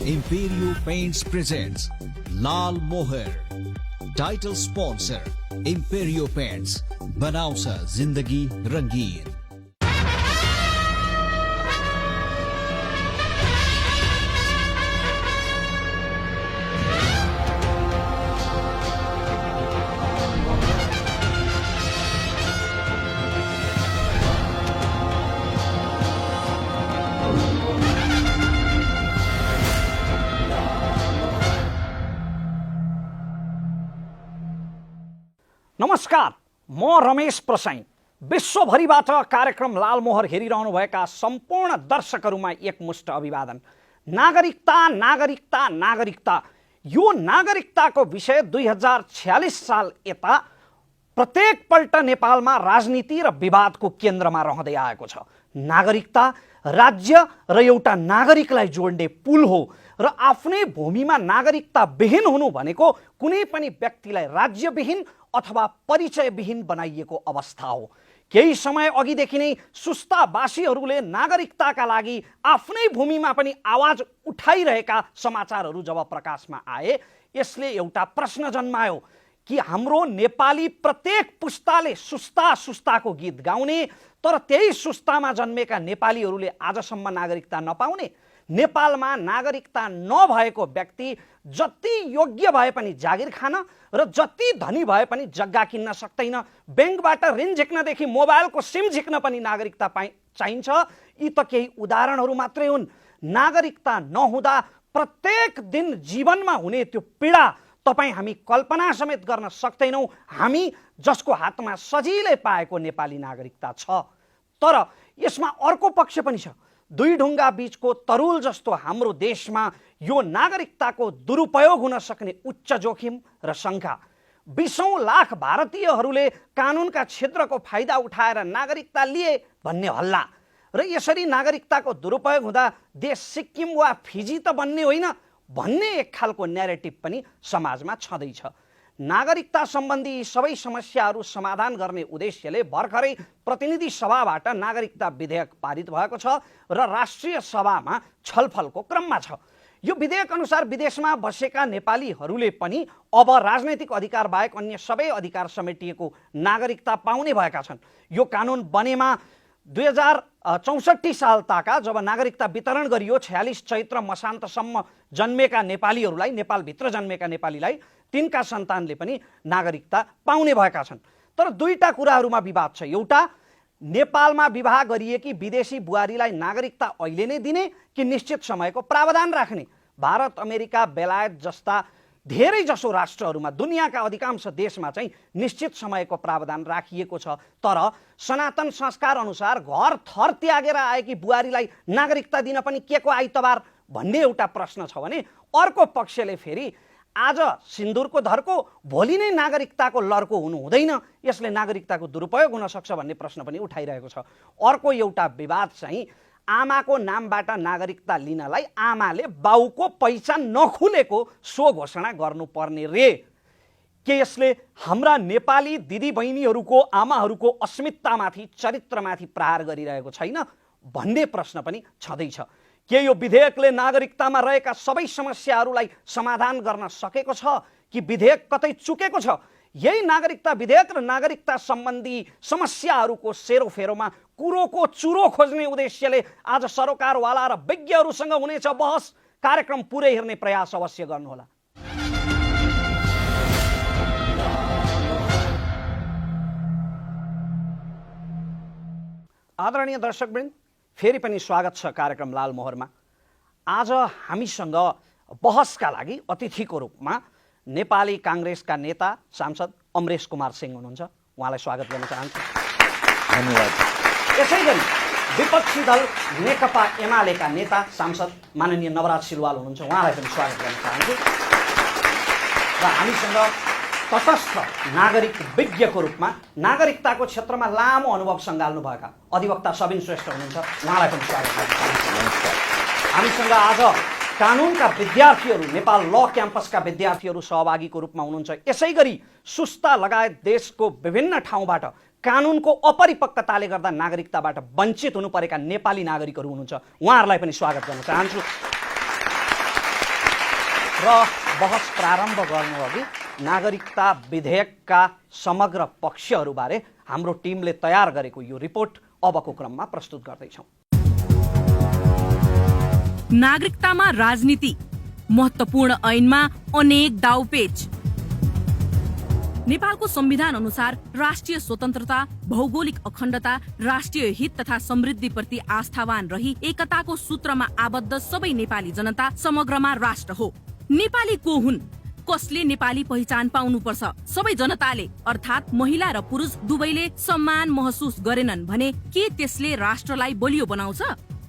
Imperio Paints presents Lal Moher. Title sponsor Imperio Paints. बनाउँछ जिन्दगी रंगीन. नमस्कार, म रमेश प्रसाई. विश्वभरिबाट कार्यक्रम लालमोहर हेरिरहनुभएका सम्पूर्ण दर्शकहरूमा एकमुष्ट अभिवादन. नागरिकता नागरिकता नागरिकता, यो नागरिकताको विषय 2046 साल यता प्रत्येक पल्ट नेपालमा राजनीति र विवादको केन्द्रमा रहँदै आएको छ. नागरिकता राज्य र एउटा नागरिकलाई जोड्ने पुल हो र आफ्नै भूमिमा नागरिकता विहीन हुनु भनेको कुनै पनि व्यक्तिलाई राज्यविहीन अथवा परिचयविहीन बनाइएको अवस्था हो. केही समय अघिदेखि नै सुस्तावासीहरूले नागरिकताका लागि आफ्नै भूमिमा पनि आवाज उठाइरहेका समाचारहरू जब प्रकाशमा आए, यसले एउटा प्रश्न जन्मायो कि हाम्रो नेपाली प्रत्येक पुस्ताले सुस्ता सुस्ताको गीत गाउने, तर त्यही सुस्तामा जन्मेका नेपालीहरूले आजसम्म नागरिकता नपाउने, नेपालमा नागरिकता नभएको व्यक्ति जति योग्य भए पनि जागिर खान र जति धनी भए पनि जग्गा किन्न सक्दैन, ब्याङ्कबाट ऋण झिक्नदेखि मोबाइलको सिम झिक्न पनि नागरिकता चाहिन्छ. यी त केही उदाहरणहरू मात्रै हुन्. नागरिकता नहुँदा प्रत्येक दिन जीवनमा हुने त्यो पीडा तपाईँ हामी कल्पना समेत गर्न सक्दैनौँ. हामी जसको हातमा सजिलै पाएको नेपाली नागरिकता छ, तर यसमा अर्को पक्ष पनि छ. दुई ढुङ्गा बीचको तरुल जस्तो हाम्रो देशमा यो नागरिकताको दुरुपयोग हुन सक्ने उच्च जोखिम र शङ्का. 20औं लाख भारतीयहरूले कानुनका छिद्रको फाइदा उठाएर नागरिकता लिए भन्ने हल्ला र यसरी नागरिकताको दुरुपयोग हुँदा देश सिक्किम वा फिजी त बन्ने होइन भन्ने एक खालको न्यारेटिभ पनि समाजमा छँदैछ. नागरिकता सम्बन्धी सबै समस्याहरू समाधान गर्ने उद्देश्यले भर्खरै प्रतिनिधि सभाबाट नागरिकता विधेयक पारित भएको छ र राष्ट्रिय सभामा छलफलको क्रममा छ. यो विधेयक अनुसार विदेशमा बसेका नेपालीहरूले पनि अब राजनैतिक अधिकार बाहेक अन्य सबै अधिकार समेटिएको नागरिकता पाउने भएका छन्. यो कानुन बनेमा 2064 साल ताका जब नागरिकता वितरण गरियो, 46 चैत्र मसान्तसम्म जन्मेका नेपालीहरूलाई, नेपालभित्र जन्मेका नेपालीलाई तिनका सन्तानले पनि नागरिकता पाउने भएका छन्. तर दुईटा कुराहरूमा विवाद छ. एउटा, नेपालमा विवाह गरिएकी विदेशी बुहारीलाई नागरिकता अहिले नै दिने कि निश्चित समयको प्रावधान राख्ने. भारत, अमेरिका, बेलायत जस्ता धेरै जसो राष्ट्रहरूमा, दुनियाँका अधिकांश देशमा चाहिँ निश्चित समयको प्रावधान राखिएको छ. तर सनातन संस्कार अनुसार घर थर त्यागेर आएकी बुहारीलाई नागरिकता दिन पनि के को आइतबार भन्ने एउटा प्रश्न छ भने, अर्को पक्षले फेरि आज सिन्दुरको धर्को भोलि नै नागरिकताको लर्को हुनु हुँदैन, यसले नागरिकताको दुरुपयोग हुन सक्छ भन्ने प्रश्न पनि उठाइरहेको छ. अर्को एउटा विवाद चाहिँ आमाको नामबाट नागरिकता लिनलाई आमाले बाउको पहिचान नखुलेको सो घोषणा गर्नुपर्ने रे. के यसले हाम्रा नेपाली दिदीबहिनीहरूको, आमाहरूको अस्मितामाथि, चरित्रमाथि प्रहार गरिरहेको छैन भन्ने प्रश्न पनि छँदैछ. के यो विधेयकले नागरिकतामा रहेका सबै समस्याहरूलाई समाधान गर्न सकेको छ कि विधेयक कतै चुकेको छ? यही नागरिकता विधेयक र नागरिकता सम्बन्धी समस्याहरूको सेरोफेरोमा कुरोको चुरो खोज्ने उद्देश्यले आज सरोकारवाला र विज्ञहरूसँग हुनेछ बहस. कार्यक्रम पुरै हेर्ने प्रयास अवश्य गर्नुहोला. आदरणीय दर्शकवृन्द, फेरि पनि स्वागत छ कार्यक्रम लालमोहरमा. आज हामीसँग बहसका लागि अतिथिको रूपमा नेपाली काङ्ग्रेसका नेता सांसद अमरेश कुमार सिंह हुनुहुन्छ. उहाँलाई स्वागत गर्न चाहन्छु. धन्यवाद. यसै गरी विपक्षी दल नेकपा एमालेका नेता सांसद माननीय नवराज सिलवाल हुनुहुन्छ. उहाँलाई पनि स्वागत गर्न चाहन्छु. र हामीसँग तटस्थ नागरिक विज्ञको रूपमा नागरिकताको क्षेत्रमा लामो अनुभव सङ्घाल्नुभएका अधिवक्ता सबिन श्रेष्ठ हुनुहुन्छ. उहाँलाई पनि स्वागत गर्न चाहन्छु. हामीसँग आज कानुनका विद्यार्थीहरू, नेपाल ल क्याम्पसका विद्यार्थीहरू सहभागीको रूपमा हुनुहुन्छ. यसै गरी सुस्ता लगायत देशको विभिन्न ठाउँबाट कानुनको अपरिपक्वताले गर्दा नागरिकताबाट वञ्चित हुनु परेका नेपाली नागरिकहरू हुनुहुन्छ, उहाँहरूलाई पनि स्वागत गर्न चाहन्छु। र बहस प्रारम्भ गर्नु अघि नागरिकता विधेयकका समग्र पक्षहरूबारे हाम्रो टिमले तयार गरेको यो रिपोर्ट अबको क्रममा प्रस्तुत गर्दैछौँ। नागरिकतामा राजनीति, महत्त्वपूर्ण ऐनमा अनेक दाउपेच। नेपालको संविधान अनुसार राष्ट्रिय स्वतन्त्रता, भौगोलिक अखण्डता, राष्ट्रिय हित तथा समृद्धिप्रति आस्थावान रही एकताको सूत्रमा आबद्ध सबै नेपाली जनता समग्रमा राष्ट्र हो। नेपाली को हुन्? कसले नेपाली पहिचान पाउनुपर्छ? सबै जनताले अर्थात् महिला र पुरुष दुवैले सम्मान महसुस गरेनन् भने के त्यसले राष्ट्रलाई बलियो बनाउँछ?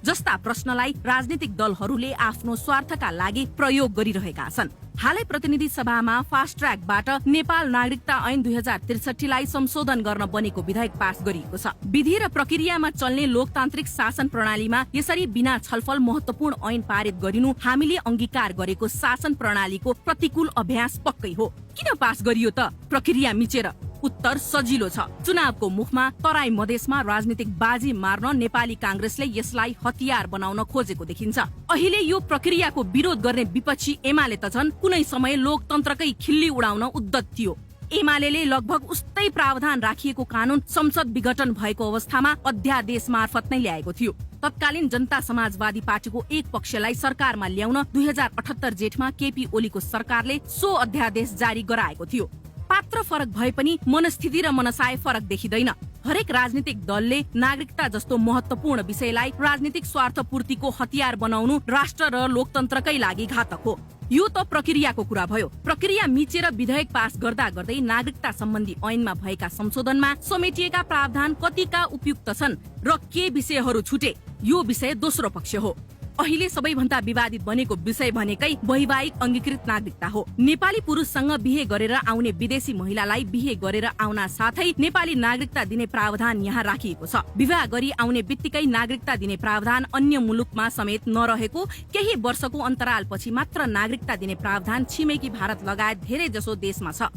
जस्ता प्रश्नलाई राजनीतिक दलहरूले आफ्नो स्वार्थका लागि प्रयोग गरिरहेका छन्। हालै प्रतिनिधि सभामा फास्ट ट्र्याकबाट नेपाल नागरिकता ऐन 2063 लाई संशोधन गर्न बनेको विधेयक पास गरिएको छ। विधि र प्रक्रियामा चल्ने लोकतान्त्रिक शासन प्रणालीमा यसरी बिना छलफल महत्त्वपूर्ण ऐन पारित गरिनु हामीले अंगीकार गरेको शासन प्रणालीको प्रतिकूल अभ्यास पक्कै हो। किन पास गरियो त? प्रक्रिया मिचेर? उत्तर सजिलो छ। चुनावको मुखमा तराई मधेसमा राजनीतिक बाजी मार्न नेपाली कांग्रेसले यसलाई हतियार बनाउन खोजेको देखिन्छ। अहिले यो प्रक्रियाको विरोध गर्ने विपक्षी एमाले त झन् कुनै समय लोकतन्त्रकै खिल्ली उडाउन उद्यत थियो। एमाले लगभग उस्तै प्रावधान राखिएको कानून संसद विघटन भएको अवस्थामा अध्यादेश मार्फत नै ल्याएको थियो। तत्कालीन जनता समाजवादी पार्टीको एक पक्षलाई सरकारमा ल्याउन 2078 जेठमा केपी ओलीको सरकारले सो अध्यादेश जारी गराएको थियो। पात्र फरक भए पनि मनस्थिति र मनसाय फरक देखिँदैन। हरेक राजनीतिक दलले नागरिकता जस्तो महत्त्वपूर्ण विषयलाई राजनीतिक स्वार्थ पूर्तिको हतियार बनाउनु राष्ट्र र लोकतन्त्रकै लागि घातक हो। यो त प्रक्रियाको कुरा भयो। प्रक्रिया मिचेर विधेयक पास गर्दा गर्दै नागरिकता सम्बन्धी ऐनमा भएका संशोधनमा समेटिएका प्रावधान कतिका उपयुक्त छन् र के विषयहरू छुटे, यो विषय दोस्रो पक्ष हो। अहिले सबैभन्दा विवादित बनेको विषय भनेकै वैवाहिक अंगीकृत नागरिकता हो। नेपाली पुरुषसँग बिहे गरेर आउने विदेशी महिलालाई बिहे गरेर आउन साथै नेपाली नागरिकता दिने प्रावधान यहाँ राखिएको छ। विवाह गरी आउने बित्तिकै नागरिकता दिने प्रावधान अन्य मुलुकमा समेत नरहेको केही वर्षको अन्तरालपछि मात्र नागरिकता दिने प्रावधान छिमेकी भारत लगायत धेरै जसो देशमा छ।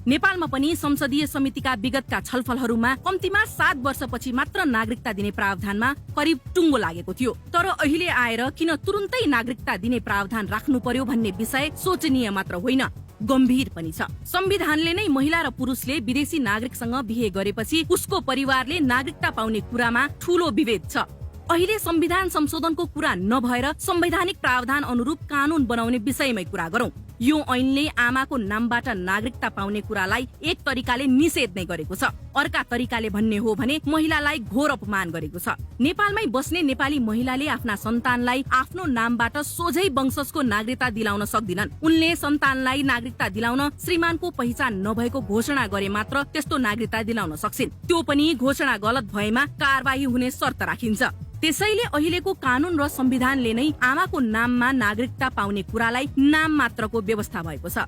नेपालमा पनि संसदीय समितिका विगतका छलफलहरूमा कम्तीमा 7 वर्षपछि मात्र नागरिकता दिने प्रावधानमा करिब टुङ्गो लागेको थियो। तर अहिले आएर किन तुरुन्तै नागरिकता दिने प्रावधान राख्नु पर्यो भन्ने विषय सोचनीय मात्र होइन, गम्भीर पनि छ। संविधानले नै महिला र पुरुषले विदेशी नागरिकसँग बिहे गरेपछि उसको परिवारले नागरिकता पाउने कुरामा ठूलो विभेद छ। अहिले संविधान संशोधनको कुरा नभएर संवैधानिक प्रावधान अनुरूप कानून बनाउने विषयमै कुरा गरौं। यो ऐनले आमाको नामबाट नागरिकता पाउने कुरालाई एक तरिकाले निषेध नै गरेको छ। अर्का तरिकाले भन्ने हो भने महिलालाई घोर अपमान गरेको छ। नेपालमै बस्ने नेपाली महिलाले आफ्ना सन्तानलाई आफ्नो नामबाट सोझै वंशजको नागरिकता दिलाउन सक्दिनन्। उनले सन्तानलाई नागरिकता दिलाउन श्रीमानको पहिचान नभएको घोषणा गरे मात्र त्यस्तो नागरिकता दिलाउन सक्छिन्। त्यो पनि घोषणा गलत भएमा कारबाही हुने शर्त राखिन्छ। त्यसैले अहिलेको कानून र संविधानले नै आमाको नाममा नागरिकता पाउने कुरालाई नाम मात्रको व्यवस्था भएको छ।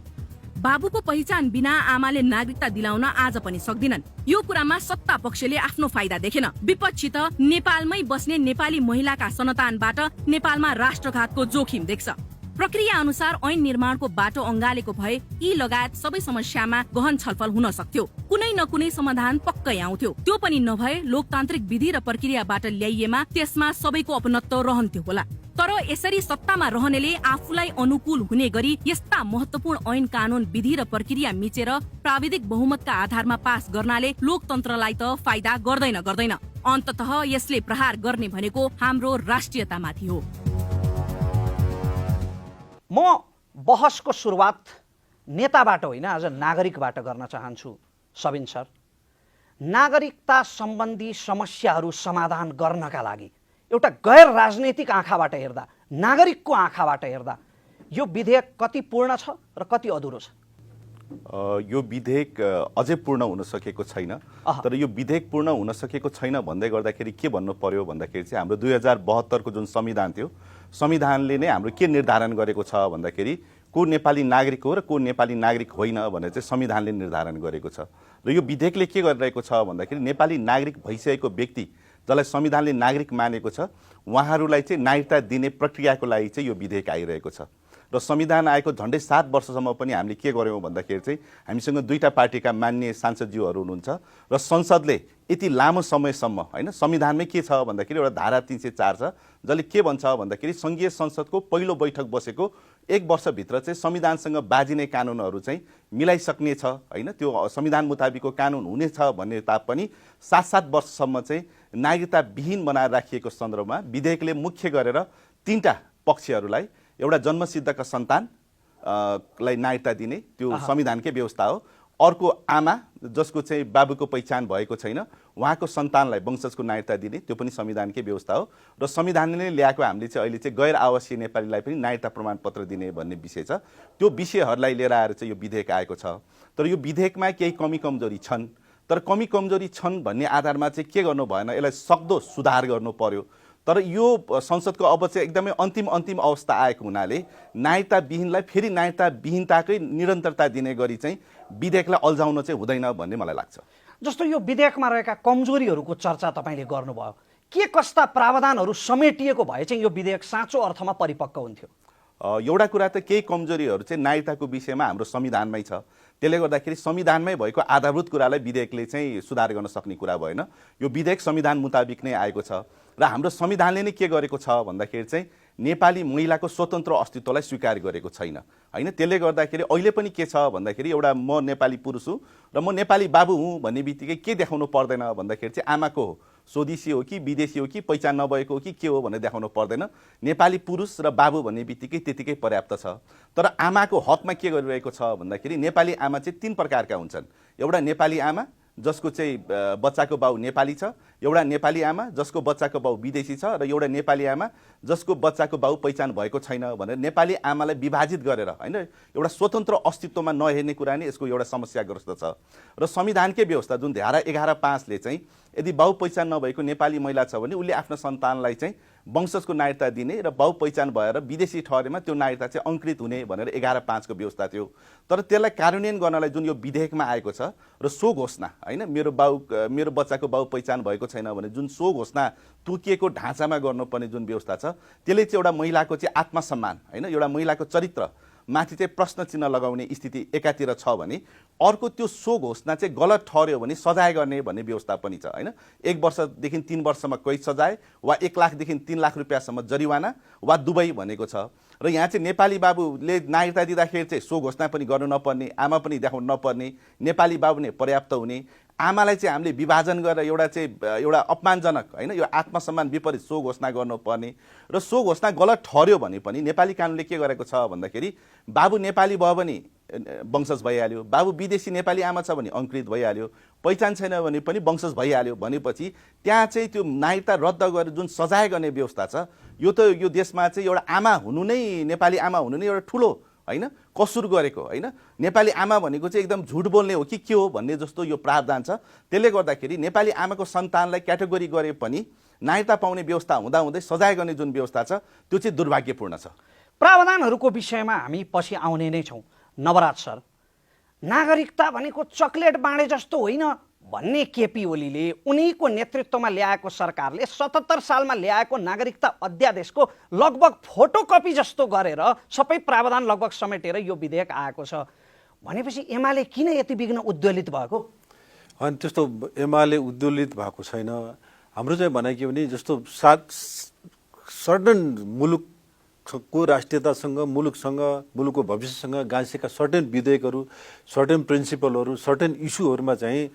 बाबुको पहिचान बिना आमाले नागरिकता दिलाउन आज पनि सक्दिनन्। यो कुरामा सत्ता पक्षले आफ्नो फाइदा देखेन। विपक्षी त नेपालमै बस्ने नेपाली महिलाका सन्तानबाट नेपालमा राष्ट्रघातको जोखिम देख्छ। प्रक्रिया अनुसार ऐन निर्माणको बाटो अंगालेको भए यी लगायत सबै समस्यामा गहन छलफल हुन सक्थ्यो। कुनै न कुनै समाधान पक्कै आउँथ्यो। त्यो पनि नभए लोकतान्त्रिक विधि र प्रक्रियाबाट ल्याइएमा त्यसमा सबैको अपनत्व रहन्थ्यो होला। तर यसरी सत्तामा रहनेले आफूलाई अनुकूल हुने गरी यस्ता महत्त्वपूर्ण ऐन कानून विधि र प्रक्रिया मिचेर प्राविधिक बहुमतका आधारमा पास गर्नाले लोकतन्त्रलाई त फाइदा गर्दैन। अन्ततः यसले प्रहार गर्ने भनेको हाम्रो राष्ट्रियतामाथि हो। म बहसको सुरुवात नेताबाट होइन, आज नागरिकबाट गर्न चाहन्छु। सबिन सर, नागरिकता सम्बन्धी समस्याहरू समाधान गर्नका लागि एउटा गैर राजनैतिक आँखाबाट हेर्दा, नागरिकको आँखाबाट हेर्दा यो विधेयक कति पूर्ण छ र कति अधुरो छ? यो विधेयक अझै पूर्ण हुन सकेको छैन। तर यो विधेयक पूर्ण हुन सकेको छैन भन्दै गर्दाखेरि के भन्नु पर्यो भन्दाखेरि चाहिँ हाम्रो 2072 को जुन संविधान थियो, संविधानले नै हाम्रो के निर्धारण गरेको छ भन्दाखेरि को नेपाली नागरिक हो र को नेपाली नागरिक होइन भनेर चाहिँ संविधानले निर्धारण गरेको छ। र यो विधेयकले के गरिरहेको छ भन्दाखेरि नेपाली नागरिक भइसकेको व्यक्ति जसलाई संविधानले नागरिक मानेको छ उहाँहरूलाई चाहिँ नागरिकता दिने प्रक्रियाको लागि चाहिँ यो विधेयक आइरहेको छ। र संविधान आएको झन्डै 7 वर्षसम्म पनि हामीले के गर्यौँ भन्दाखेरि चाहिँ हामीसँग दुईटा पार्टीका मान्य सांसदज्यूहरू हुनुहुन्छ र संसदले यति लामो समयसम्म होइन संविधानमै के छ भन्दाखेरि एउटा धारा 304 छ जसले के भन्छ भन्दाखेरि सङ्घीय संसदको पहिलो बैठक बसेको 1 वर्षभित्र चाहिँ संविधानसँग बाजिने कानुनहरू चाहिँ मिलाइसक्ने छ होइन त्यो संविधान मुताबिकको कानुन हुनेछ भन्ने तापनि 7 वर्षसम्म चाहिँ नागरिकता विहीन बनाएर राखिएको सन्दर्भमा विधेयकले मुख्य गरेर 3टा पक्षहरूलाई एउटा जन्मसिद्धका सन्तान लाई नागरिकता दिने त्यो संविधानकै व्यवस्था हो। अर्को आमा जसको चाहिँ बाबुको पहिचान भएको छैन उहाँको सन्तानलाई वंशजको नागरिकता दिने त्यो पनि संविधानकै व्यवस्था हो र संविधानले नै ल्याएको हामीले चाहिँ अहिले चाहिँ गैर आवासीय नेपालीलाई पनि नागरिकता प्रमाणपत्र दिने भन्ने विषय छ। त्यो विषयहरूलाई लिएर आएर चाहिँ यो विधेयक आएको छ। तर यो विधेयकमा केही कमी कमजोरी छन् तर कमी कमजोरी छन् भन्ने आधारमा चाहिँ के गर्नु भएन यसलाई सक्दो सुधार गर्नु पर्यो। तर यो संसदको अब चाहिँ एकदमै अन्तिम अवस्था आएको हुनाले नागरिकता विहीनलाई फेरि नागरिकता विहीनताकै निरन्तरता दिने गरी चाहिँ विधेयकलाई अल्झाउन चाहिँ हुँदैन भन्ने मलाई लाग्छ। जस्तो यो विधेयकमा रहेका कमजोरीहरूको चर्चा तपाईँले गर्नुभयो, के कस्ता प्रावधानहरू समेटिएको भए चाहिँ यो विधेयक साँचो अर्थमा परिपक्व हुन्थ्यो? एउटा कुरा त केही कमजोरीहरू चाहिँ नागरिकताको विषयमा हाम्रो संविधानमै छ। त्यसले गर्दाखेरि संविधानमै भएको आधारभूत कुरालाई विधेयकले चाहिँ सुधार गर्न सक्ने कुरा भएन। यो विधेयक संविधान मुताबिक नै आएको छ र हाम्रो संविधानले नै के गरेको छ भन्दाखेरि चाहिँ नेपाली महिलाको स्वतन्त्र अस्तित्वलाई स्वीकार गरेको छैन होइन। त्यसले गर्दाखेरि अहिले पनि के छ भन्दाखेरि एउटा म नेपाली पुरुष हुँ र म नेपाली बाबु हुँ भन्ने बित्तिकै के देखाउनु पर्दैन भन्दाखेरि चाहिँ आमाको स्वदेशी हो कि विदेशी हो कि पहिचान नभएको हो कि के हो भनेर देखाउनु पर्दैन। नेपाली पुरुष र बाबु भन्ने बित्तिकै त्यतिकै पर्याप्त छ। तर आमाको हकमा के गरिरहेको छ भन्दाखेरि नेपाली आमा चाहिँ 3 प्रकारका हुन्छन्। एउटा नेपाली आमा जसको चाहिँ बच्चाको बाउ नेपाली छ, एउटा नेपाली आमा जसको बच्चाको बाउ विदेशी छ र एउटा नेपाली आमा जसको बच्चाको बाउ पहिचान भएको छैन भनेर नेपाली आमालाई विभाजित गरेर होइन एउटा स्वतन्त्र अस्तित्वमा नहेर्ने कुरा नै यसको एउटा समस्याग्रस्त छ। र संविधानकै व्यवस्था जुन धारा 11(5) ले चाहिँ यदि बाउ पहिचान नभएको नेपाली महिला छ भने उसले आफ्नो सन्तानलाई चाहिँ वंशजको नागरिकता दिने र बाउ पहिचान भएर विदेशी ठहरेमा त्यो नागरिकता चाहिँ अंकृत हुने भनेर 11(5) को व्यवस्था थियो। तर त्यसलाई कार्यान्वयन गर्नलाई जुन यो विधेयकमा आएको छ र सो घोषणा होइन मेरो बच्चाको बाउ पहिचान भएको छैन भने जुन सो घोषणा तोकिएको ढाँचामा गर्नुपर्ने जुन व्यवस्था छ त्यसले चाहिँ एउटा महिलाको चाहिँ आत्मसम्मान होइन एउटा महिलाको चरित्र माथि चाहिँ प्रश्न चिन्ह लगाउने स्थिति एकातिर छ भने अर्को त्यो सो घोषणा चाहिँ गलत ठहर्यो भने सजाय गर्ने भन्ने व्यवस्था पनि छ होइन। 1 वर्षदेखि 3 वर्षसम्म कैद सजाय वा 1 लाखदेखि 3 लाख रुपियाँसम्म जरिवाना वा दुवै भनेको छ। र यहाँ चाहिँ नेपाली बाबुले नागरिकता दिँदाखेरि चाहिँ सो घोषणा पनि गर्नु नपर्ने, आमा पनि देखाउनु नपर्ने, नेपाली बाबु नै पर्याप्त हुने, आमालाई चाहिँ हामीले विभाजन गरेर एउटा अपमानजनक होइन यो आत्मसम्मान विपरीत सो घोषणा गर्नुपर्ने र सो घोषणा गलत ठहर्यो भने पनि नेपाली कानुनले के गरेको छ भन्दाखेरि बाबु नेपाली भयो भने वंशज भइहाल्यो, बाबु विदेशी नेपाली आमा छ भने अंकृत भइहाल्यो, पहिचान छैन भने पनि वंशज भइहाल्यो भनेपछि त्यहाँ चाहिँ त्यो नागरिकता रद्द गरेर जुन सजाय गर्ने व्यवस्था छ यो त यो देशमा चाहिँ एउटा आमा हुनु नै नेपाली आमा हुनु नै एउटा ठुलो होइन कसुर गरेको होइन। नेपाली आमा भनेको चाहिँ एकदम झुट बोल्ने हो कि के हो भन्ने जस्तो यो प्रावधान छ। त्यसले गर्दाखेरि नेपाली आमाको सन्तानलाई क्याटेगोरी गरे पनि नागरिकता पाउने व्यवस्था हुँदाहुँदै सजाय गर्ने जुन व्यवस्था छ त्यो चाहिँ दुर्भाग्यपूर्ण छ। प्रावधानहरूको विषयमा हामी पछि आउने नै छौँ। नवराज सर, नागरिकता भनेको चकलेट बाँडे जस्तो होइन भन्ने केपी ओलीले उनीको नेतृत्वमा ल्याएको सरकारले 77 सालमा ल्याएको नागरिकता अध्यादेशको लगभग फोटोकपी जस्तो गरेर सबै प्रावधान लगभग समेटेर यो विधेयक आएको छ भनेपछि एमाले किन यति बिघ्न उद्वेलित भएको? अनि त्यस्तो एमाले उद्वेलित भएको छैन। हाम्रो चाहिँ भनाइ के भने जस्तो सर्टन मुलुकको राष्ट्रियतासँग मुलुकको भविष्यसँग गाँसेका सर्टेन विधेयकहरू, सर्टेन प्रिन्सिपलहरू, सर्टेन इस्युहरूमा चाहिँ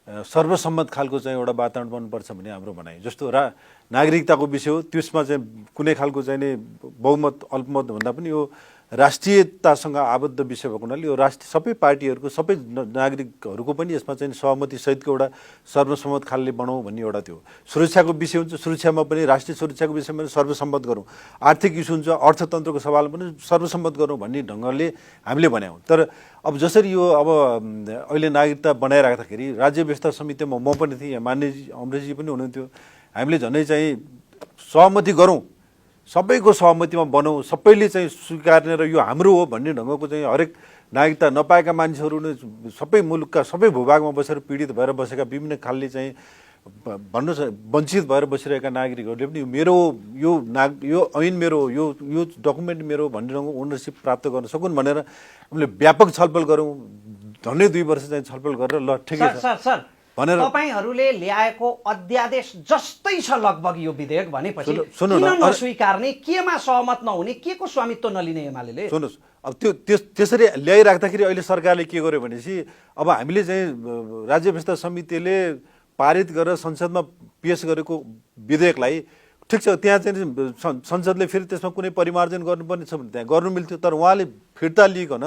सर्वसम्मत खालको चाहिँ एउटा वातावरण बन्नुपर्छ भन्ने हाम्रो भनाइ। जस्तो नागरिकताको विषय हो त्यसमा चाहिँ कुनै खालको चाहिँ नि बहुमत अल्पमत भन्दा पनि यो राष्ट्रियतासँग आबद्ध विषय भएको हुनाले यो सबै पार्टीहरूको सबै नागरिकहरूको पनि यसमा चाहिँ सहमति सहितको एउटा सर्वसम्मत खालले बनाऊ भन्ने एउटा थियो। सुरक्षाको विषय हुन्छ, सुरक्षामा पनि राष्ट्रिय सुरक्षाको विषयमा सर्वसम्मत गरौँ, आर्थिक इस्यु हुन्छ, अर्थतन्त्रको सवाल पनि सर्वसम्मत गरौँ भन्ने ढङ्गले हामीले बनायौँ। तर अब जसरी यो अब अहिले नागरिकता बनाइराख्दाखेरि राज्य व्यवस्था समितिमा म पनि थिएँ, मान्यजी अमरेशजी पनि हुनुहुन्थ्यो, हामीले झन्डै चाहिँ सहमति गरौँ, सबैको सहमतिमा बनाऊ, सबैले चाहिँ स्वीकार्ने र यो हाम्रो हो भन्ने ढङ्गको चाहिँ हरेक नागरिकता नपाएका मान्छेहरू नै सबै मुलुकका सबै भूभागमा बसेर पीडित भएर बसेका विभिन्न खालले चाहिँ भन्नुहोस् वञ्चित भएर बसिरहेका नागरिकहरूले पनि यो ऐन मेरो यो डकुमेन्ट मेरो भनिरहँ ओनरसिप प्राप्त गर्न सकुन् भनेर हामीले व्यापक छलफल गरौँ, झन्डै 2 वर्ष चाहिँ छलफल गरेर ल ठिकै छ सर भनेर तपाईहरुले ल्याएको अध्यादेश जस्तै छ लगभग यो विधेयक भनेपछि सुन्नु किन न, नस्वीकार्ने, केमा सहमत नहुने, केको स्वामित्व नलिने एमाले? सुन्नुहोस्, अब त्यसरी ल्याइराख्दाखेरि अहिले सरकारले के गर्यो भनेपछि अब हामीले चाहिँ राज्य व्यवस्था समितिले पारित गरेर संसदमा पेश गरेको विधेयकलाई ठिक छ, त्यहाँ चाहिँ संसदले फेरि त्यसमा कुनै परिमार्जन गर्नुपर्ने छ भने त्यहाँ गर्नु मिल्थ्यो, तर उहाँले फिर्ता लिइकन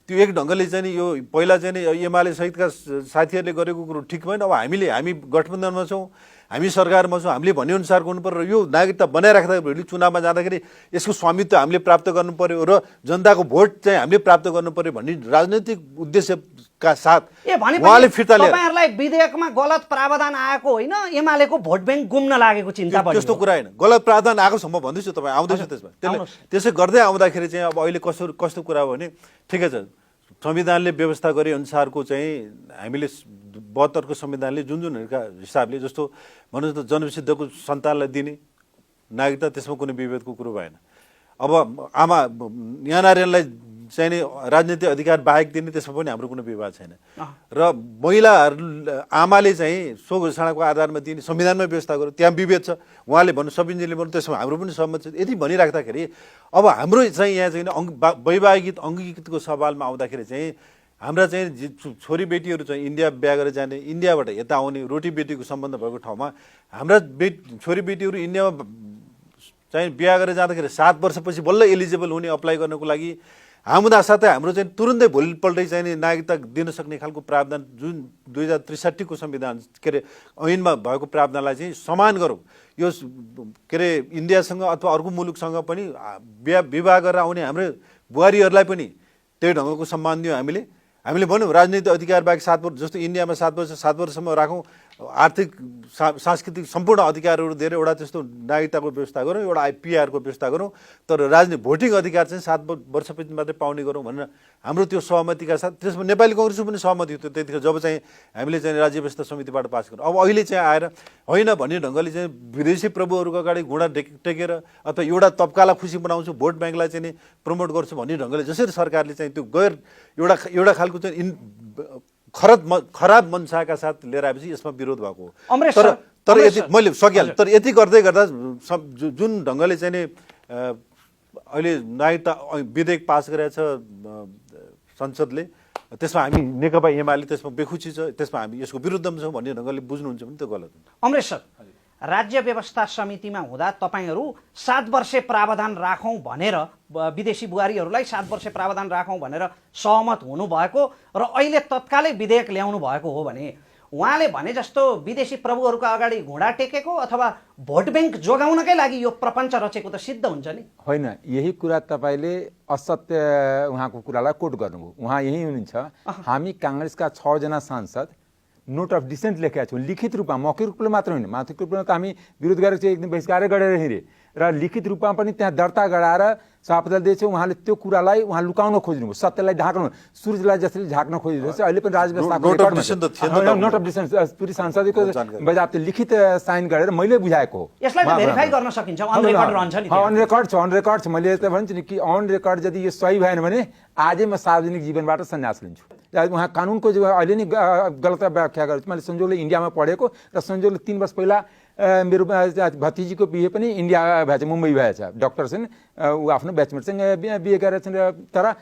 त्यो एक ढङ्गले चाहिँ यो पहिला चाहिँ एमाले सहितका साथीहरूले गरेको कुरो ठिक भएन। अब हामी गठबन्धनमा छौँ, हामी सरकारमा छौँ, हामीले भनेअनुसार गर्नु पर्यो। यो नागरिकता बनाइराख्दाखेरि चुनावमा जाँदाखेरि यसको स्वामित्व हामीले प्राप्त गर्नु पर्यो र जनताको भोट चाहिँ हामीले प्राप्त गर्नु पर्यो भन्ने राजनैतिक उद्देश्यका साथ उहाँले फिर्ता लिएर तपाईहरुलाई विधेयकमा गलत प्रावधान आएको होइन, एमालेको भोट ब्याङ्क गुम्न लागेको चिन्ता बढ्यो। त्यस्तो कुरा होइन, गलत प्रावधान आएको सम्म भन्दैछु तपाईँ आउँदैछु त्यसमा। त्यसै गर्दै आउँदाखेरि चाहिँ अब अहिले कस्तो कुरा हो भने ठिकै छ, संविधानले व्यवस्था गरे अनुसारको चाहिँ हामीले 72 को संविधानले जुनका हिसाबले जस्तो भन्नुहोस् त जनविशुद्धको सन्तानलाई दिने नागरिकता, त्यसमा कुनै विभेदको कुरो भएन। अब आमा यानारेनलाई चाहिँ नि राजनीतिक अधिकार बाहेक दिने, त्यसमा पनि हाम्रो कुनै विवाद छैन। र महिलाहरू आमाले चाहिँ सो घोषणाको आधारमा दिने संविधानमा व्यवस्था गर्यो, त्यहाँ विभेद छ। उहाँले भन्नु सबिनजीले भन्नु, त्यसमा हाम्रो पनि सहमत छ। यदि भनिराख्दाखेरि अब हाम्रो चाहिँ यहाँ चाहिँ वैवाहिक अङ्गीकृतको सवालमा आउँदाखेरि चाहिँ हाम्रा चाहिँ छोरीबेटीहरू चाहिँ इन्डिया बिहा गरेर जाने, इन्डियाबाट यता आउने, रोटी बेटीको सम्बन्ध भएको ठाउँमा हाम्रा छोरीबेटीहरू इन्डियामा चाहिँ बिहा गरेर जाँदाखेरि 7 वर्षपछि बल्ल एलिजिबल हुने अप्लाई गर्नको लागि हुँदा साथै हाम्रो चाहिँ तुरुन्तै भोलिपल्टै चाहिँ नागरिकता दिन सक्ने खालको प्रावधान जुन 2063 को संविधान के अरे ऐनमा भएको प्रावधानलाई चाहिँ समान गरौँ। यो के अरे इन्डियासँग अथवा अर्को मुलुकसँग पनि विवाह गरेर आउने हाम्रो बुहारीहरूलाई पनि त्यही ढङ्गको सम्मान दियौँ। हामीले भन्यौँ राजनीतिक अधिकार बाहेक 7 वर्ष जस्तो इन्डियामा 7 वर्षसम्म राखौँ, आर्थिक सांस्कृतिक सम्पूर्ण अधिकारहरू दिएर एउटा त्यस्तो नागरिकताको व्यवस्था गरौँ, एउटा आइपिआरको व्यवस्था गरौँ, तर राजनीतिक भोटिङ अधिकार चाहिँ 7 वर्षपछि मात्रै पाउने गरौँ भनेर हाम्रो त्यो सहमतिका साथ त्यसमा नेपाली कङ्ग्रेसको पनि सहमति थियो त्यतिखेर जब चाहिँ हामीले चाहिँ राज्य व्यवस्था समितिबाट पास गरौँ। अब अहिले चाहिँ आएर होइन भन्ने ढङ्गले चाहिँ विदेशी प्रभुहरूको अगाडि घुँडा टेकेर अथवा एउटा तब्कालाई खुसी बनाउँछु, भोट ब्याङ्कलाई चाहिँ प्रमोट गर्छु भन्ने ढङ्गले जसरी सरकारले चाहिँ त्यो एउटा खालको चाहिँ खराब मनसाका साथ लिएर आएपछि यसमा विरोध भएको हो। तर यति मैले सकिहालेँ, तर यति गर्दै गर्दा जुन ढङ्गले चाहिँ नि अहिले नागरिकता विधेयक पास गरेको छ संसदले, त्यसमा हामी नेकपा एमाले त्यसमा बेखुसी छ, त्यसमा हामी यसको विरुद्धमा छौँ भन्ने ढङ्गले बुझ्नुहुन्छ भने त्यो गलत हो। अमरेश सर, राज्य व्यवस्था समितिमा हुँदा तपाईहरु 7 वर्षे प्रावधान राखौँ भनेर विदेशी बुहारीहरूलाई 7 वर्षे प्रावधान राखौँ भनेर सहमत हुनुभएको र अहिले तत्कालै विधेयक ल्याउनु भएको हो भने उहाँले भने जस्तो विदेशी प्रभुहरूका अगाडि घुँडा टेकेको अथवा भोट ब्याङ्क जोगाउनकै लागि यो प्रपञ्च रचेको त सिद्ध हुन्छ नि? होइन, यही कुरा तपाईँले असत्य उहाँको कुरालाई कोट गर्नुभयो। उहाँ यही हुनुहुन्छ, हामी काङ्ग्रेसका 6 जना सांसद नोट अफ डिसेन्ट लेखेका छौँ, लिखित रूपमा, मौखिक रूपमा मात्र होइन, मौखिक रूपमा त हामी विरोध गरेर चाहिँ एकदम बहिष्कार गरेर हिँडे र लिखित रूपमा पनि त्यहाँ दर्ता गराएर सभापतिले दिएछौँ। उहाँले त्यो कुरालाई उहाँ लुकाउन खोज्नुभयो, सत्यलाई ढाक्नु, सूर्यलाई जसरी ढाक्न खोजिरहेछ। अहिले पनि राजव्यवस्थाको नोट अफ डिसेन्ट पुरै संसदको बजाबते लिखित साइन गरेर मैले बुझाएको हो। यसलाई भेरिफाई गर्न सकिन्छ, अन रेकर्ड रहन्छ नि? अन रेकर्ड छ। मैले त भन्छु नि कि अन रेकर्ड यदि यो सही भएन भने आजै म सार्वजनिक जीवनबाट सन्यास लिन्छु। उहाँ कानुनको जो अहिले नै गलत व्याख्या गर्छु। मैले संजोगले इन्डियामा पढेको र संजोगले 3 वर्ष पहिला मेरो भतिजीको बिहे पनि इन्डिया भएछ, मुम्बई भएछ। डक्टर छन्, ऊ आफ्नो ब्याचमेटसँग बिहे गरेर छन्। तर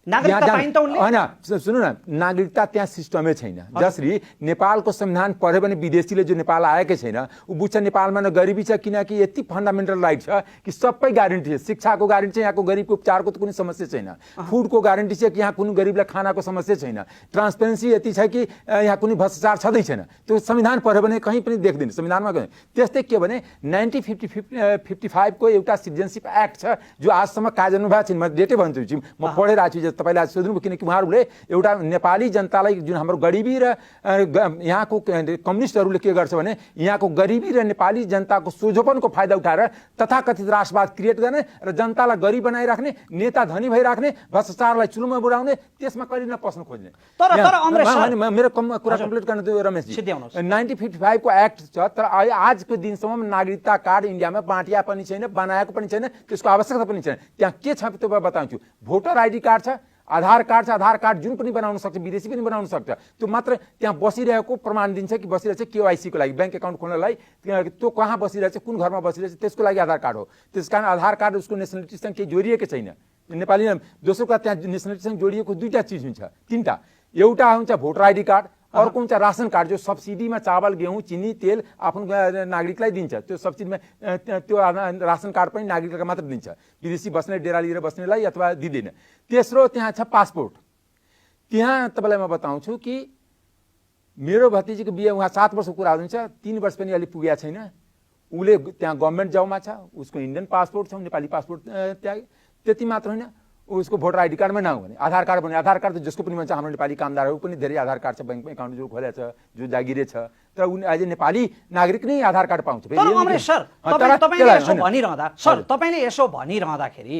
होइन सुन्नु न, नागरिकता त्यहाँ सिस्टमै छैन। जसरी नेपालको संविधान पढ्यो भने विदेशीले जो नेपाल आएकै छैन ऊ बुझ्छ नेपालमा न गरिबी छ, किनकि यति फन्डामेन्टल राइट छ कि सबै ग्यारेन्टी छ। शिक्षाको ग्यारेन्टी छ, यहाँको गरिबको उपचारको त कुनै समस्या छैन। फुडको ग्यारेन्टी छ कि यहाँ कुनै गरिबलाई खानाको समस्या छैन। ट्रान्सपेरेन्सी यति छ कि यहाँ कुनै भ्रष्टाचार छँदै छैन। त्यो संविधान पढ्यो भने कहीँ पनि देख्दैन संविधानमा। त्यस्तै के भने 1955 को एउटा सिटिजनसिप एक्ट छ जो आजसम्म कार्यान्वयन भएको छैन। म डेटै भन्छु, म पढेर आएको छु तपाईँले आज सोध्नुभयो किनकि उहाँहरूले एउटा नेपाली जनतालाई जुन हाम्रो गरिबी र यहाँको कम्युनिस्टहरूले के गर्छ भने यहाँको गरिबी र नेपाली जनताको सोझोपनको फाइदा उठाएर तथाकथित राष्ट्रवाद क्रिएट गर्ने र जनतालाई गरिब बनाइराख्ने, नेता धनी भइराख्ने, भ्रष्टाचारलाई चुलोमा बुढाउने, त्यसमा कहिले नपस्न खोज्ने। मेरो कुरा कम्प्लिट गर्न दियो रमेशजी। 1955 को एक्ट छ, तर आजको दिनसम्म नागरिकता कार्ड इन्डियामा बाँटिया पनि छैन, बनाएको पनि छैन, त्यसको आवश्यकता पनि छैन। त्यहाँ के छ त्यो म बताउँछु। भोटर आइडी कार्ड छ, आधार कार्ड छ, आधार कार्ड जुन पनि बनाउन सक्छ, विदेशी पनि बनाउन सक्छ, त्यो मात्र त्यहाँ बसिरहेको प्रमाण दिन्छ कि बसिरहेछ KYC को लागि, ब्याङ्क एकाउन्ट खोल्नलाई त्यो कहाँ बसिरहेछ, कुन घरमा बसिरहेछ, त्यसको लागि आधार कार्ड हो। त्यसकारण आधार कार्ड उसको नेसनलिटीसँग केही जोडिएकै छैन। नेपाली दोस्रो कुरा त्यहाँ नेसनलिटीसँग जोडिएको दुईवटा चिज हुन्छ, तीनवटा। एउटा हुन्छ भोटर आइडी कार्ड, अर्को हुन्छ रासन कार्ड जो सब्सिडीमा चावल, गेहूँ, चिनी, तेल आफ्नो नागरिकलाई दिन्छ। त्यो सब्सिडीमा त्यो रासन कार्ड पनि नागरिकलाई मात्र दिन्छ, विदेशी बस्ने डेरा लिएर बस्नेलाई अथवा दिँदैन। तेस्रो त्यहाँ छ पासपोर्ट। त्यहाँ तपाईँलाई म बताउँछु कि मेरो भतिजीको बिहे उहाँ 7 वर्षको कुरा हुन्छ, 3 वर्ष पनि अलि पुगेको छैन। उसले त्यहाँ गभर्मेन्ट जबमा छ, उसको इन्डियन पासपोर्ट छ, नेपाली पासपोर्ट त्यहाँ। त्यति मात्र होइन, उसको भोटर आइडी कार्डमा नहुँ भने आधार कार्ड बन्यो। आधार कार्ड त जसको पनि भन्छ, हाम्रो नेपाली कामदारहरू पनि धेरै आधार कार्ड छ, ब्याङ्कमा एकाउन्ट जो खोलेको छ, जो जागिरे छ, तर उनी अहिले नेपाली नागरिक नै आधार कार्ड पाउँछ। तपाईँले यसो भनिरहँदाखेरि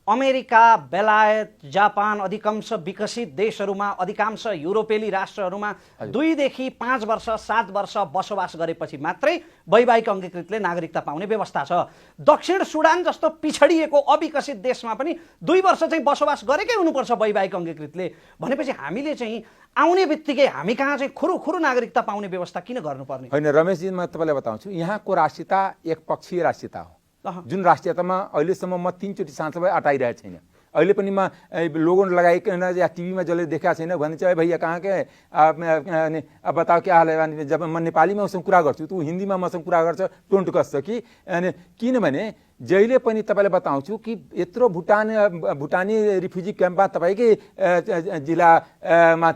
अमेरिका, बेलायत, जापान अधिकांश विकसित देशहरूमा, अधिकांश युरोपेली राष्ट्रहरूमा 2 देखि 5 वर्ष 7 वर्ष बसोबास गरेपछि मात्रै वैवाहिक अङ्गीकृतले नागरिकता पाउने व्यवस्था छ। दक्षिण सुडान जस्तो पिछडिएको अविकसित देशमा पनि 2 वर्ष चाहिँ बसोबास गरेकै हुनुपर्छ वैवाहिक अङ्गीकृतले। भनेपछि हामीले चाहिँ आउने बित्तिकै हामी कहाँ चाहिँ खुरु नागरिकता पाउने व्यवस्था किन गर्नुपर्ने? होइन रमेशजी, म तपाईँलाई बताउँछु, यहाँको राष्ट्रियता एकपक्षीय राष्ट्रियता हो, जुन राष्ट्रियतामा अहिलेसम्म म 3 चोटि सांसद भए अटाइरहेको छैन। अहिले पनि म लोगो लगाइकन या टिभीमा जसले देखाएको छैन भने चाहिँ भैया कहाँ के अब बताओ क्या हाल है। जब म नेपालीमा उसँग कुरा गर्छु त ऊ हिन्दीमा मसँग कुरा गर्छ, टोन्ट कस्छ कि किनभने जहिले पनि तपाईँलाई बताउँछु कि यत्रो भुटानी रिफ्युजी क्याम्पमा तपाईँकै जिल्लामा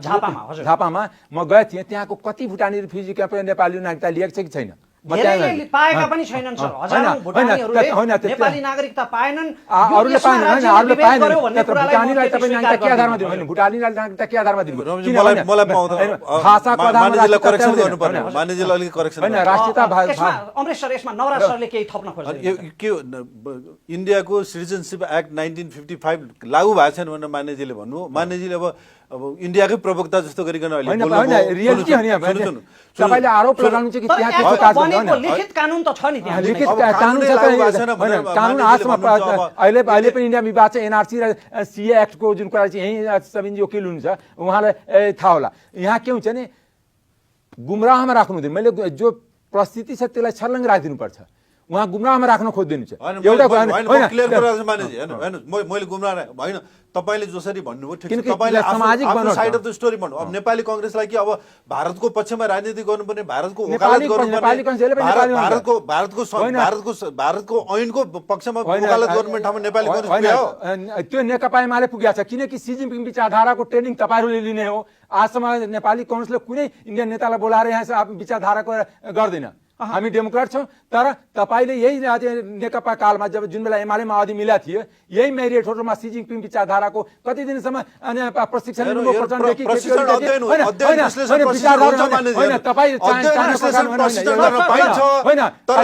झापामा म गएको थिएँ। त्यहाँको कति भुटानी रिफ्युजी क्याम्प नेपाली नागरिकता लिएको छ कि छैन? पाएका पनि छैनन् सर। हजारौं भुटानीहरूले नेपाली नागरिकता पाएनन्। अरूले पाएनन्, अरूले पाएनन्। भुटानीलाई तपाईँ नागरिकता के आधारमा दिनु? होइन, भुटानीलाई नागरिकता के आधारमा दिनु? भाषाको आधारमा करेक्सन गर्नुपर्ने। मान्यजीले अलिकति करेक्सन होइन, राष्ट्रियता अमरेश सर, यसमा नवराज सरले केही थप्न खोज्छ। के इन्डियाको सिटिजनसिप एक्ट 1955 लागू भएको छैन भनेर मान्यजीले भन्नु। मान्यजीले अब इन्डियाकै प्रवक्ता जस्तो गरिकन अहिले रियालिटी हो नि। तपाईँले आरोप लगाउनु चाहिँ कि त्यहाँ त्यस्तो काज गर्दैन। लिखित कानुन त छ नि त्यहाँ। लिखित कानुन छ त, कानुन आजमा अहिले पनि इन्डिया विवाद छ। NRC र CA एक्टको जुन कुरा चाहिँ यहीँ सबिनजी वकिल हुनुहुन्छ, उहाँलाई थाहा होला। यहाँ के हुन्छ नि, गुमराहमा राख्नु हुँदैन। मैले जो परिस्थिति छ त्यसलाई छर्लङ्ग राखिदिनुपर्छ। उहाँ गुमराहमा राख्न खोज्दैनु छ। एउटा क्लियर कुरा मानेजी हैन, मैले गुमराह होइन। तपाईले जसरी भन्नुभयो ठिक छ, तपाईले आफ्नो साइड अफ द स्टोरी भन्नु। अब नेपाली कांग्रेसलाई कि अब भारतको पक्षमा राजनीति गर्नुपर्ने, भारतको वकालत गर्नुपर्ने, भारतको ऐनको पक्षमा वकालत गर्नुपर्ने ठाउँमा नेपाली कांग्रेस पुग्यो। त्यो नेकपा एमाले पुगेको छ, किनकि सी जिनपिङ विचारधाराको ट्रेनिङ तपाईहरूले लिने हो। आजसम्म नेपाली कांग्रेसले कुनै इन्डियन नेतालाई बोलाएर यहाँ विचारधाराको गर्दैन। हामी डेमोक्रेट छौँ, तर तपाईँले यही नेकपा कालमा जब जुन बेला एमालेमा अवधि मिला थियो, यही मेरिट होटलमा सी जिनपिङ विचारधाराको कति दिनसम्म प्रशिक्षण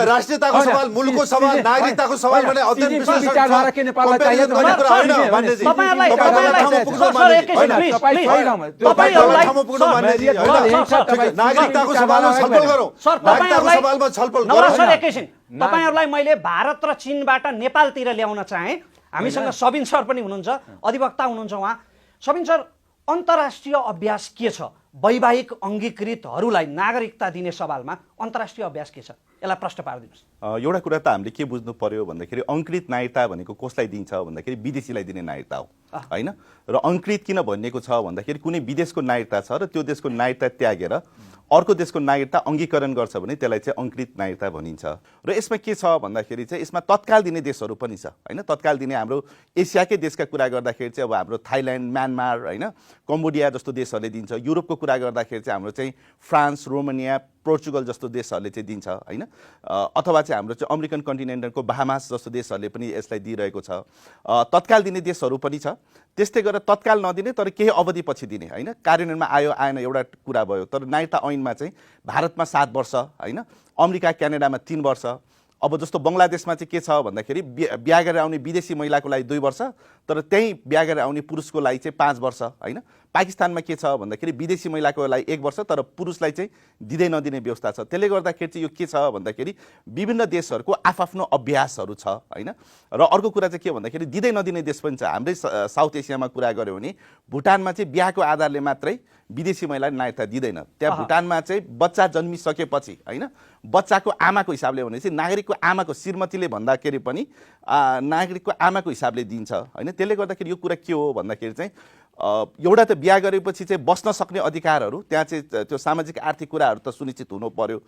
राष्ट्रियताको सवाल, मुलुकको सवाल, नागरिकताको सवाल भने नागरिकताको सवालमा छलफल गरौँ। तपाईहरुलाई मैले भारत र चीनबाट नेपालतिर ल्याउन चाहे। हामीसँग सबिन सर पनि हुनुहुन्छ, अधिवक्ता हुनुहुन्छ उहाँ। सबिन सर, अन्तर्राष्ट्रिय अभ्यास के छ वैवाहिक अङ्गीकृतहरूलाई नागरिकता दिने सवालमा? अन्तर्राष्ट्रिय अभ्यास के छ, यसलाई प्रश्न पारिदिनुहोस्। एउटा कुरा त हामीले के बुझ्नु पर्यो भन्दाखेरि अङ्कृत नागरिकता भनेको कसलाई दिन्छ भन्दाखेरि विदेशीलाई दिने नागरिकता हो हैन। र अङ्कृत किन भनिएको छ भन्दाखेरि कुनै विदेशको नागरिकता छ र त्यो देशको नागरिकता त्यागेर अर्को देशको नागरिकता अङ्गीकरण गर्छ भने त्यसलाई चाहिँ अङ्कृत नागरिकता भनिन्छ। र यसमा के छ भन्दाखेरि चाहिँ यसमा तत्काल दिने देशहरू पनि छ हैन। तत्काल दिने हाम्रो एसियाकै देशका कुरा गर्दाखेरि चाहिँ अब हाम्रो थाइल्यान्ड, म्यानमार हैन, कम्बोडिया जस्तो देशहरूले दिन्छ। युरोपको कुरा गर्दाखेरि चाहिँ हाम्रो चाहिँ फ्रान्स, रोमानिया, पोर्चुगल जस्तो देशहरूले चाहिँ दिन्छ हैन। अथवा चाहिँ चाहिँ हाम्रो चाहिँ अमेरिकन कन्टिनेन्टको बाहामास जस्तो देशहरूले पनि यसलाई दिइरहेको छ। तत्काल दिने देशहरू पनि छ। त्यस्तै गरेर तत्काल नदिने तर केही अवधिपछि दिने होइन, कार्यान्वयनमा आयो आएन एउटा कुरा भयो। तर नागरिकता ऐनमा चाहिँ भारतमा 7 वर्ष होइन, अमेरिका क्यानाडामा 3 वर्ष। अब जस्तो बङ्गलादेशमा चाहिँ के छ भन्दाखेरि बिहा गरेर आउने विदेशी महिलाको लागि 2 वर्ष, तर त्यही बिहा गरेर आउने पुरुषको लागि चाहिँ 5 वर्ष होइन। पाकिस्तानमा के छ भन्दाखेरि विदेशी महिलाको लागि 1 वर्ष, तर पुरुषलाई चाहिँ दिँदै नदिने व्यवस्था छ। त्यसले गर्दाखेरि चाहिँ यो के छ भन्दाखेरि विभिन्न देशहरूको आफ्नो अभ्यासहरू छ होइन। र अर्को कुरा चाहिँ के भन्दाखेरि दिँदै नदिने देश पनि छ। हाम्रै साउथ एसियामा कुरा गऱ्यो भने भुटानमा चाहिँ बिहाको आधारले मात्रै विदेशी महिलालाई नागरिकता दिँदैन। त्यहाँ भुटानमा चाहिँ बच्चा जन्मिसकेपछि होइन, बच्चाको आमाको हिसाबले भने चाहिँ नागरिकको आमाको श्रीमतीले भन्दाखेरि पनि नागरिकको आमाको हिसाबले दिन्छ होइन। त्यसले गर्दाखेरि यो कुरा के हो भन्दाखेरि चाहिँ एउटा त बिहा गरेपछि चाहिँ बस्न सक्ने अधिकारहरू त्यहाँ चाहिँ त्यो सामाजिक आर्थिक कुराहरू त सुनिश्चित हुनु पर्यो।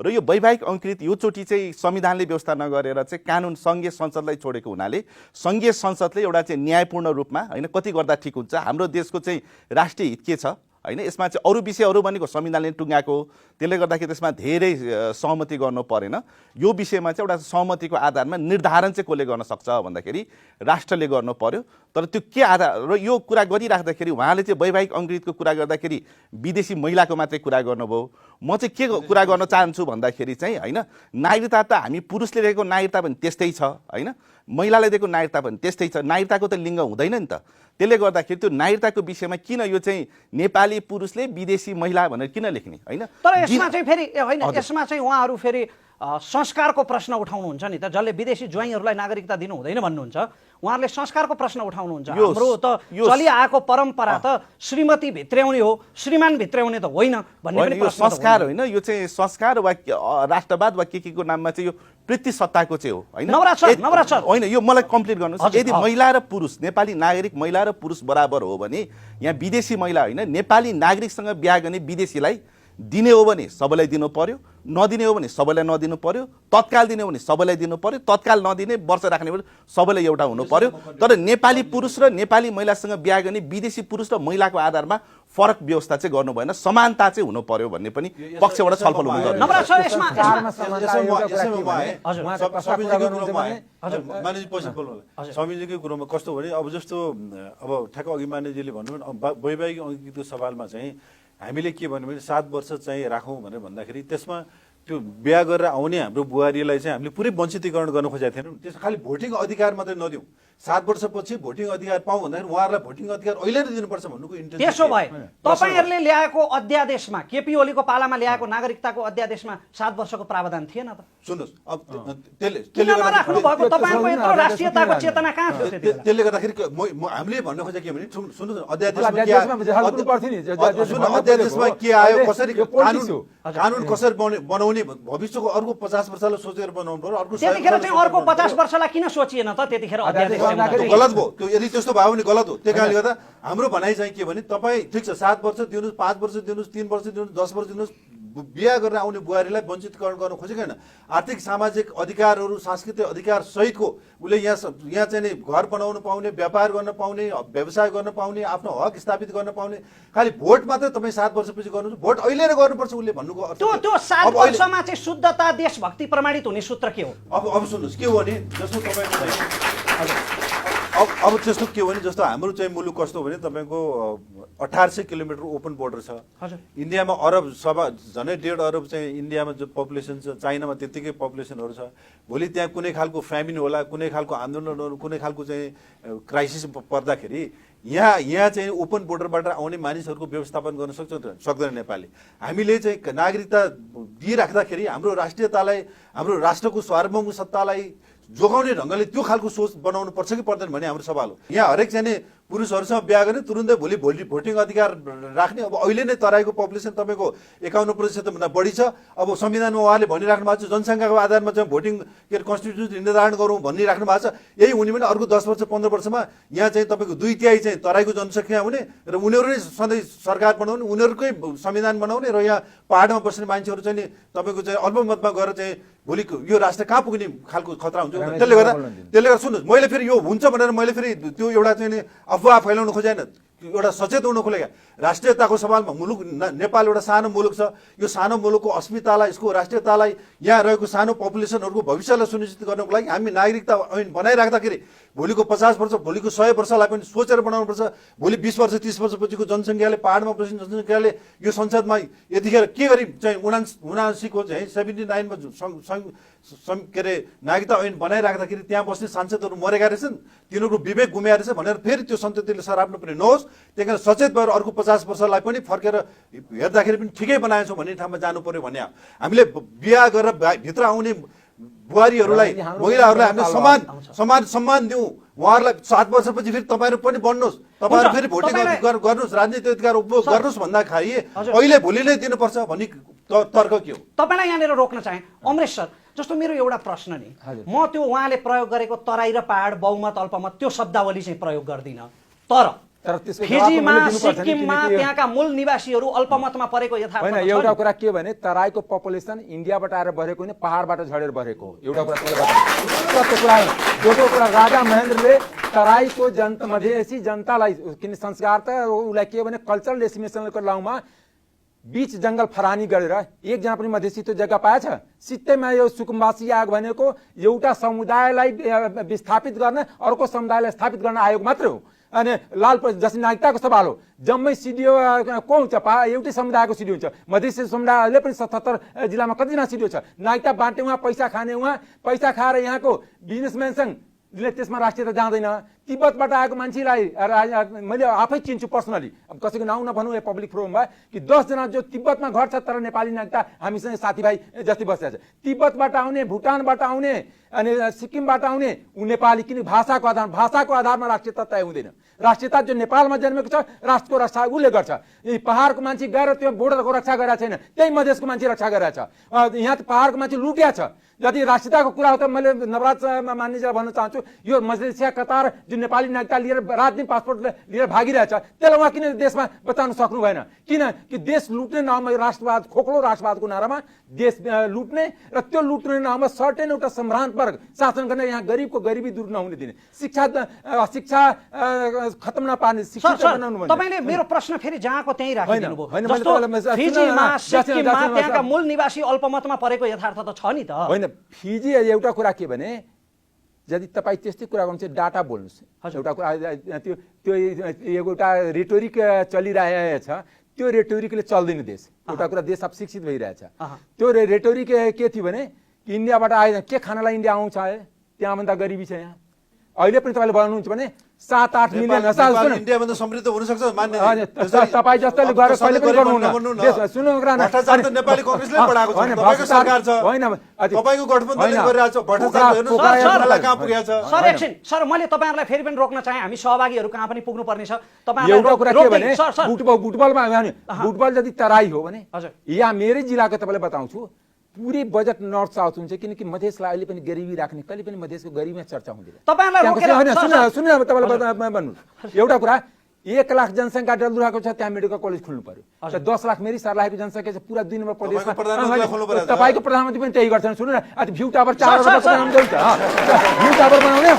र यो वैवाहिक अंकृत योचोटि चाहिँ संविधानले व्यवस्था नगरेर चाहिँ कानुन सङ्घीय संसदलाई छोडेको हुनाले सङ्घीय संसदले एउटा चाहिँ न्यायपूर्ण रूपमा होइन कति गर्दा ठिक हुन्छ। हाम्रो देशको चाहिँ राष्ट्रिय हित के छ होइन, यसमा चाहिँ अरू विषयहरू भनेको संविधानले टुङ्गाएको हो। त्यसले गर्दाखेरि त्यसमा धेरै सहमति गर्नु परेन। यो विषयमा चाहिँ एउटा सहमतिको आधारमा निर्धारण चाहिँ कसले गर्न सक्छ भन्दाखेरि राष्ट्रले गर्नु पर्यो। तर त्यो के आधार, र यो कुरा गरिराख्दाखेरि उहाँले चाहिँ वैवाहिक अंकृतको कुरा गर्दाखेरि विदेशी महिलाको मात्रै कुरा गर्नुभयो। म चाहिँ के कुरा गर्न चाहन्छु भन्दाखेरि चाहिँ होइन, नागरिकता त हामी पुरुषले दिएको नागरिकता पनि त्यस्तै छ होइन, महिलाले दिएको नागरिकता पनि त्यस्तै छ। नागरिकताको त लिङ्ग हुँदैन नि त। त्यसले गर्दाखेरि त्यो नागरिकताको विषयमा किन यो चाहिँ नेपाली पुरुषले विदेशी महिला भनेर किन लेख्ने होइन। तर यसमा चाहिँ फेरि होइन, यसमा चाहिँ उहाँहरू फेरि संस्कारको प्रश्न उठाउनुहुन्छ नि त। जसले विदेशी ज्वाइँहरूलाई नागरिकता दिनु हुँदैन भन्नुहुन्छ, उहाँहरूले संस्कारको प्रश्न उठाउनुहुन्छ। हाम्रो त चलिआएको परम्परा त श्रीमती भित्र्याउने हो, श्रीमान भित्र्याउने त होइन भन्ने पनि यो संस्कार होइन। यो चाहिँ संस्कार वा राष्ट्रवाद वा के को नाममा चाहिँ यो वृत्ति सत्ताको चाहिँ हो होइन। होइन, यो मलाई कम्प्लिट गर्नुहोस्। यदि महिला र पुरुष नेपाली नागरिक महिला र पुरुष बराबर हो भने यहाँ विदेशी महिला होइन, नेपाली नागरिकसँग बिहा गर्ने विदेशीलाई दिने हो भने सबैलाई दिनु पर्यो, नदिने हो भने सबैलाई नदिनु पर्यो, तत्काल दिने हो भने सबैलाई दिनु पर्यो, तत्काल नदिने वर्ष राख्ने भने सबैलाई एउटा हुनु पर्यो। तर नेपाली पुरुष र नेपाली महिलासँग बिहा गर्ने विदेशी पुरुष र महिलाको आधारमा फरक व्यवस्था चाहिँ गर्नु भएन, समानता चाहिँ हुनु पर्यो भन्ने पनि पक्षबाट छलफल हुनु पर्यो। स्वामीजीको कुरोमा कस्तो भने अब जस्तो अब ठ्याक्क अघि मान्यजीले भन्नुभयो वैवाहिक अंकृतको सवालमा चाहिँ हामीले के भन्यो भने 7 वर्ष चाहिँ राखौँ भनेर भन्दाखेरि त्यसमा त्यो बिहा गरेर आउने हाम्रो बुहारीलाई चाहिँ हामीले पुरै वञ्चितीकरण गर्न खोजेका थिएनौँ। त्यसमा खालि भोटिङ अधिकार मात्रै नदिउँ, 7 वर्षपछि भोटिङ अधिकार पाऊँ भन्दाखेरि उहाँहरूलाई भोटिङ अधिकार अहिले नै दिनुपर्छ भन्नुको इन्टेन्सन। त्यसो भए तपाईँहरूले ल्याएको अध्यादेशमा, केपी ओलीको पालामा ल्याएको नागरिकताको अध्यादेशमा 7 वर्षको प्रावधान थिएन त? सुन्नुहोस्, अब त्यसले गर्दाखेरि हामीले भन्न खोजेको के भने सुन्नुहोस्, अध्यादेशमा के आयो, कसरी कानुन कसरी बनाउने भविष्यको अर्को 50 वर्षलाई सोचेर बनाउनु पर्यो। त्यतिखेर चाहिँ अर्को 50 वर्षलाई किन सोचिएन त? त्यतिखेर अध्यादेश गलत भयो त्यो। यदि त्यस्तो भयो भने गलत हो। त्यही कारणले गर्दा हाम्रो भनाइ चाहिँ के भने तपाईँ ठिक छ 7 वर्ष दिनुहोस्, 5 वर्ष दिनुहोस्, 3 वर्ष दिनुहोस्, 10 वर्ष दिनुहोस्, बिहा गरेर आउने बुहारीलाई वञ्चितकरण गर्न खोजेको होइन। आर्थिक सामाजिक अधिकारहरू सांस्कृतिक अधिकार सहितको उसले यहाँ चाहिँ घर बनाउन पाउने, व्यापार गर्न पाउने, व्यवसाय गर्न पाउने, आफ्नो हक स्थापित गर्न पाउने। खालि भोट मात्रै तपाईँ 7 वर्षपछि गर्नुहुन्छ, भोट अहिले नै गर्नुपर्छ उसले भन्नुको अर्थ। त्यो 7 वर्षमा चाहिँ शुद्धता देशभक्ति प्रमाणित हुने सूत्र के हो? अब सुन्नुहोस् के हो भने जस्तो तपाईँको अब त्यस्तो के हो भने जस्तो हाम्रो चाहिँ मुलुक कस्तो भने तपाईँको 1800 किलोमिटर ओपन बोर्डर छ। इन्डियामा अरब सभा झनै 1.5 अरब चाहिँ इन्डियामा जो पपुलेसन छ, चाइनामा त्यत्तिकै पपुलेसनहरू छ। भोलि त्यहाँ कुनै खालको फ्यामिन होला, कुनै खालको आन्दोलनहरू, कुनै खालको चाहिँ क्राइसिस पर्दाखेरि यहाँ चाहिँ ओपन बोर्डरबाट आउने मानिसहरूको व्यवस्थापन गर्न सक्दैन नेपालले। हामीले चाहिँ नागरिकता दिइराख्दाखेरि हाम्रो राष्ट्रियतालाई, हाम्रो राष्ट्रको सार्वभौम सत्तालाई जोगाउने ढङ्गले त्यो खालको सोच बनाउनु पर्छ कि पर्दैन भन्ने हाम्रो सवाल हो। यहाँ हरेक चाहिँ पुरुषहरूसँग बिहा गर्ने तुरुन्तै भोलि भोटिङ अधिकार राख्ने। अब अहिले नै तराईको पपुलेसन तपाईँको 51% बढी छ। अब संविधानमा उहाँले भनिराख्नु भएको छ जनसङ्ख्याको आधारमा चाहिँ भोटिङ के अरे कन्स्टिट्युसन निर्धारण गरौँ भनिराख्नु भएको छ। यही हुने भने अर्को 10 वर्ष 15 वर्षमा यहाँ चाहिँ तपाईँको 2/3 चाहिँ तराईको जनसङ्ख्या हुने र उनीहरू नै सधैँ सरकार बनाउने, उनीहरूकै संविधान बनाउने र यहाँ पाहाडमा बस्ने मान्छेहरू चाहिँ तपाईँको चाहिँ अल्पमतमा गएर चाहिँ भोलि यो राष्ट्र कहाँ पुग्ने खालको खतरा हुन्छ। त्यसले गर्दा सुन्नुहोस्, मैले फेरि यो हुन्छ भनेर मैले फेरि त्यो एउटा चाहिँ अफवाह फैलाउन खोजेन। एउटा सचेत हुनुको लागि राष्ट्रियताको सवालमा मुलुक नेपाल एउटा सानो मुलुक छ। यो सानो मुलुकको अस्मितालाई, यसको राष्ट्रियतालाई, यहाँ रहेको सानो पपुलेसनहरूको भविष्यलाई सुनिश्चित गर्नको लागि हामी नागरिकता ऐन बनाइराख्दाखेरि भोलिको 50 वर्ष, भोलिको 100 वर्षलाई पनि सोचेर बनाउनुपर्छ। भोलि 20 वर्ष 30 वर्षपछिको जनसङ्ख्याले, पाहाडमा बस्ने जनसङ्ख्याले यो संसदमा यतिखेर के गरी चाहिँ 79 को चाहिँ 79 मा के अरे नागरिकता ऐन बनाइराख्दाखेरि त्यहाँ बस्ने सांसदहरू मरेका रहेछन्, तिनीहरूको विवेक गुमेर रहेछ भनेर फेरि त्यो सन्ततिले सराप्नु पनि नहोस्। त्यही कारण सचेत भएर अर्को 50 वर्षलाई पनि फर्केर हेर्दाखेरि पनि ठिकै बनाएछौँ भन्ने ठाउँमा जानु पर्यो भने हामीले बिहा गरेर भित्र आउने बुहारीहरूलाई, महिलाहरूलाई हामीले सम्मान दिउँ। उहाँहरूलाई 7 वर्षपछि फेरि तपाईँहरू पनि बन्नुहोस्, तपाईँहरू फेरि भोटिङ गर्नुहोस्, राजनीतिक अधिकार उपभोग गर्नुहोस् भन्दाखेरि अहिले भोलि नै दिनुपर्छ भन्ने तर्क के हो? तपाईँलाई यहाँनिर रोक्न चाहे अमरेश सर, जस्तो मेरो एउटा प्रश्न नि, म त्यो उहाँले प्रयोग गरेको तराई र पहाड, बहुमत अल्पमत त्यो शब्दावली चाहिँ प्रयोग गर्दिनँ, तर फिजीमा, सिक्किममा त्यहाँका मूल निवासीहरू अल्पमतमा परेको यथार्थ होइन। एउटा कुरा के भने तराईको पपुलेसन इन्डियाबाट आएर बढेको होइन, पहाडबाट झरेर बढेको एउटा कुरा सत्य कुरा हो। दोस्रो कुरा, राजा महेन्द्रले तराईको मधेसी जनतालाई, किन संस्कार त उसलाई के भने कल्चरल एस्टिमेसनको लाउमा बीच जंगल फरानी गरेर एकजना पनि मधेसी त्यो जग्गा पाएछ? सित्तैमा यो सुकुम्बासी आयोग भनेको एउटा समुदायलाई विस्थापित गर्न, अर्को समुदायलाई स्थापित गर्न आयोग मात्र हो। अनि लाल जस्तै नागरिकताको सवाल हो, जम्मै सिडिओ को हुन्छ? एउटै समुदायको सिडिओ हुन्छ। मधेसी समुदायले पनि 77 जिल्लामा कतिजना सिडिओ छ? नागरिकता बाँड्ने उहाँ, पैसा खाने उहाँ, पैसा खाएर यहाँको बिजनेसम्यानसँग त्यसमा राष्ट्रियता जाँदैन। तिब्बतबाट आएको मान्छेलाई मैले आफै चिन्छु पर्सनली, अब कसैको नाउँ नभनौँ यो पब्लिक फोरममा, कि 10 जना जो तिब्बतमा घर छ तर नेपाली नागरिकता हामीसँग साथीभाइ जस्तै बसेको छ। तिब्बतबाट आउने, भुटानबाट आउने अनि सिक्किमबाट आउने ऊ नेपाली, किन भाषाको आधारमा राष्ट्रियता तय हुँदैन। राष्ट्रियता जो नेपालमा जन्मेको छ राष्ट्रको रक्षा उसले गर्छ। पहाडको मान्छे गएर त्यो बोर्डरको रक्षा गरेको छैन, त्यही मधेसको मान्छे रक्षा गरेको छ। यहाँ त पहाडको मान्छे लुटिया छ। यदि राष्ट्रियताको कुरा हो त मैले नवराज मान्यजीलाई भन्न चाहन्छु, यो मलेसिया, कतार जुन नेपाली नागरिकता लिएर राजनीतिक पासपोर्ट लिएर भागिरहेछ, त्यसलाई उहाँ किन देशमा बचाउन सक्नु भएन? किन कि देश लुट्ने नाममा राष्ट्रवाद, खोक्लो राष्ट्रवादको नारामा देश लुट्ने र त्यो लुट्ने नाममा सर्टेन एउटा सम्भ्रान्त वर्ग शासन गर्ने, यहाँ गरिबको गरिबी दूर नहुने दिने, शिक्षा खत्म नपार्ने, शिक्षित बनाउनु। तपाईले मेरो प्रश्न फेरि जहाँको त्यही राखिदिनु भयो। जस्तो फिजीमा, सिक्किममा त्यहाँका मूल निवासी अल्पमतमा परेको यथार्थ त छ नि त? होइन, फिजी एउटा कुरा के भने यदि तपाईँ त्यस्तै कुरा गर्नुहुन्छ डाटा बोल्नुहोस्। एउटा कुरा त्यो एउटा रेटोरिक चलिरहेछ, त्यो रेटोरिकले चल्दैन देश। एउटा कुरा देश अब शिक्षित भइरहेछ, त्यो रेटोरिक के थियो भने इन्डियाबाट आए के खानालाई इन्डिया आउँछ, त्यहाँभन्दा गरिबी छ यहाँ। अहिले पनि तपाईँले भन्नुहुन्छ भने 7-8 मिलियन इन्डियाभन्दा समृद्ध हुन सक्छ मान्ने तपाईँ जस्तैले गएर कहिले पनि गर्नुहुन्न। सुन्नु नेपाली कांग्रेसले बढाएको छ, तपाईको सरकार छ, तपाईको गठबन्धनले गरिरहेछ, भ्रष्टाचारलाई कहाँ पुगेको छ? सर एकछिन सर, मैले तपाईहरुलाई फेरि पनि रोक्न चाहे, हामी सहभागीहरु कहाँ पनि पुग्नु पर्ने छ। तपाईहरुले एउटा कुरा के भने फुटबलमा फुटबल यदि तराई हो भने यहाँ मेरै जिल्लाको तपाईँलाई बताउँछु, पूरै बजेट नर्थ साउथ हुन्छ, किनकि मधेसलाई अहिले पनि गरिबी राख्ने, कहिले पनि मधेसको गरिबीमा चर्चा हुँदैन। सुन्नु तपाईँलाई भन्नु एउटा कुरा, 1 लाख जनसङ्ख्या डलदुराको छ, त्यहाँ मेडिकल कलेज खुल्नु पर्यो। 10 लाख मेरी सर्लाहीको जनसङ्ख्या छ, पुरा 2 नम्बर प्रदेशमा। तपाईँको प्रधानमन्त्री पनि त्यही गर्छन्। सुन्नु न, भ्यू टावर 4 भ्यू टावर बनाउने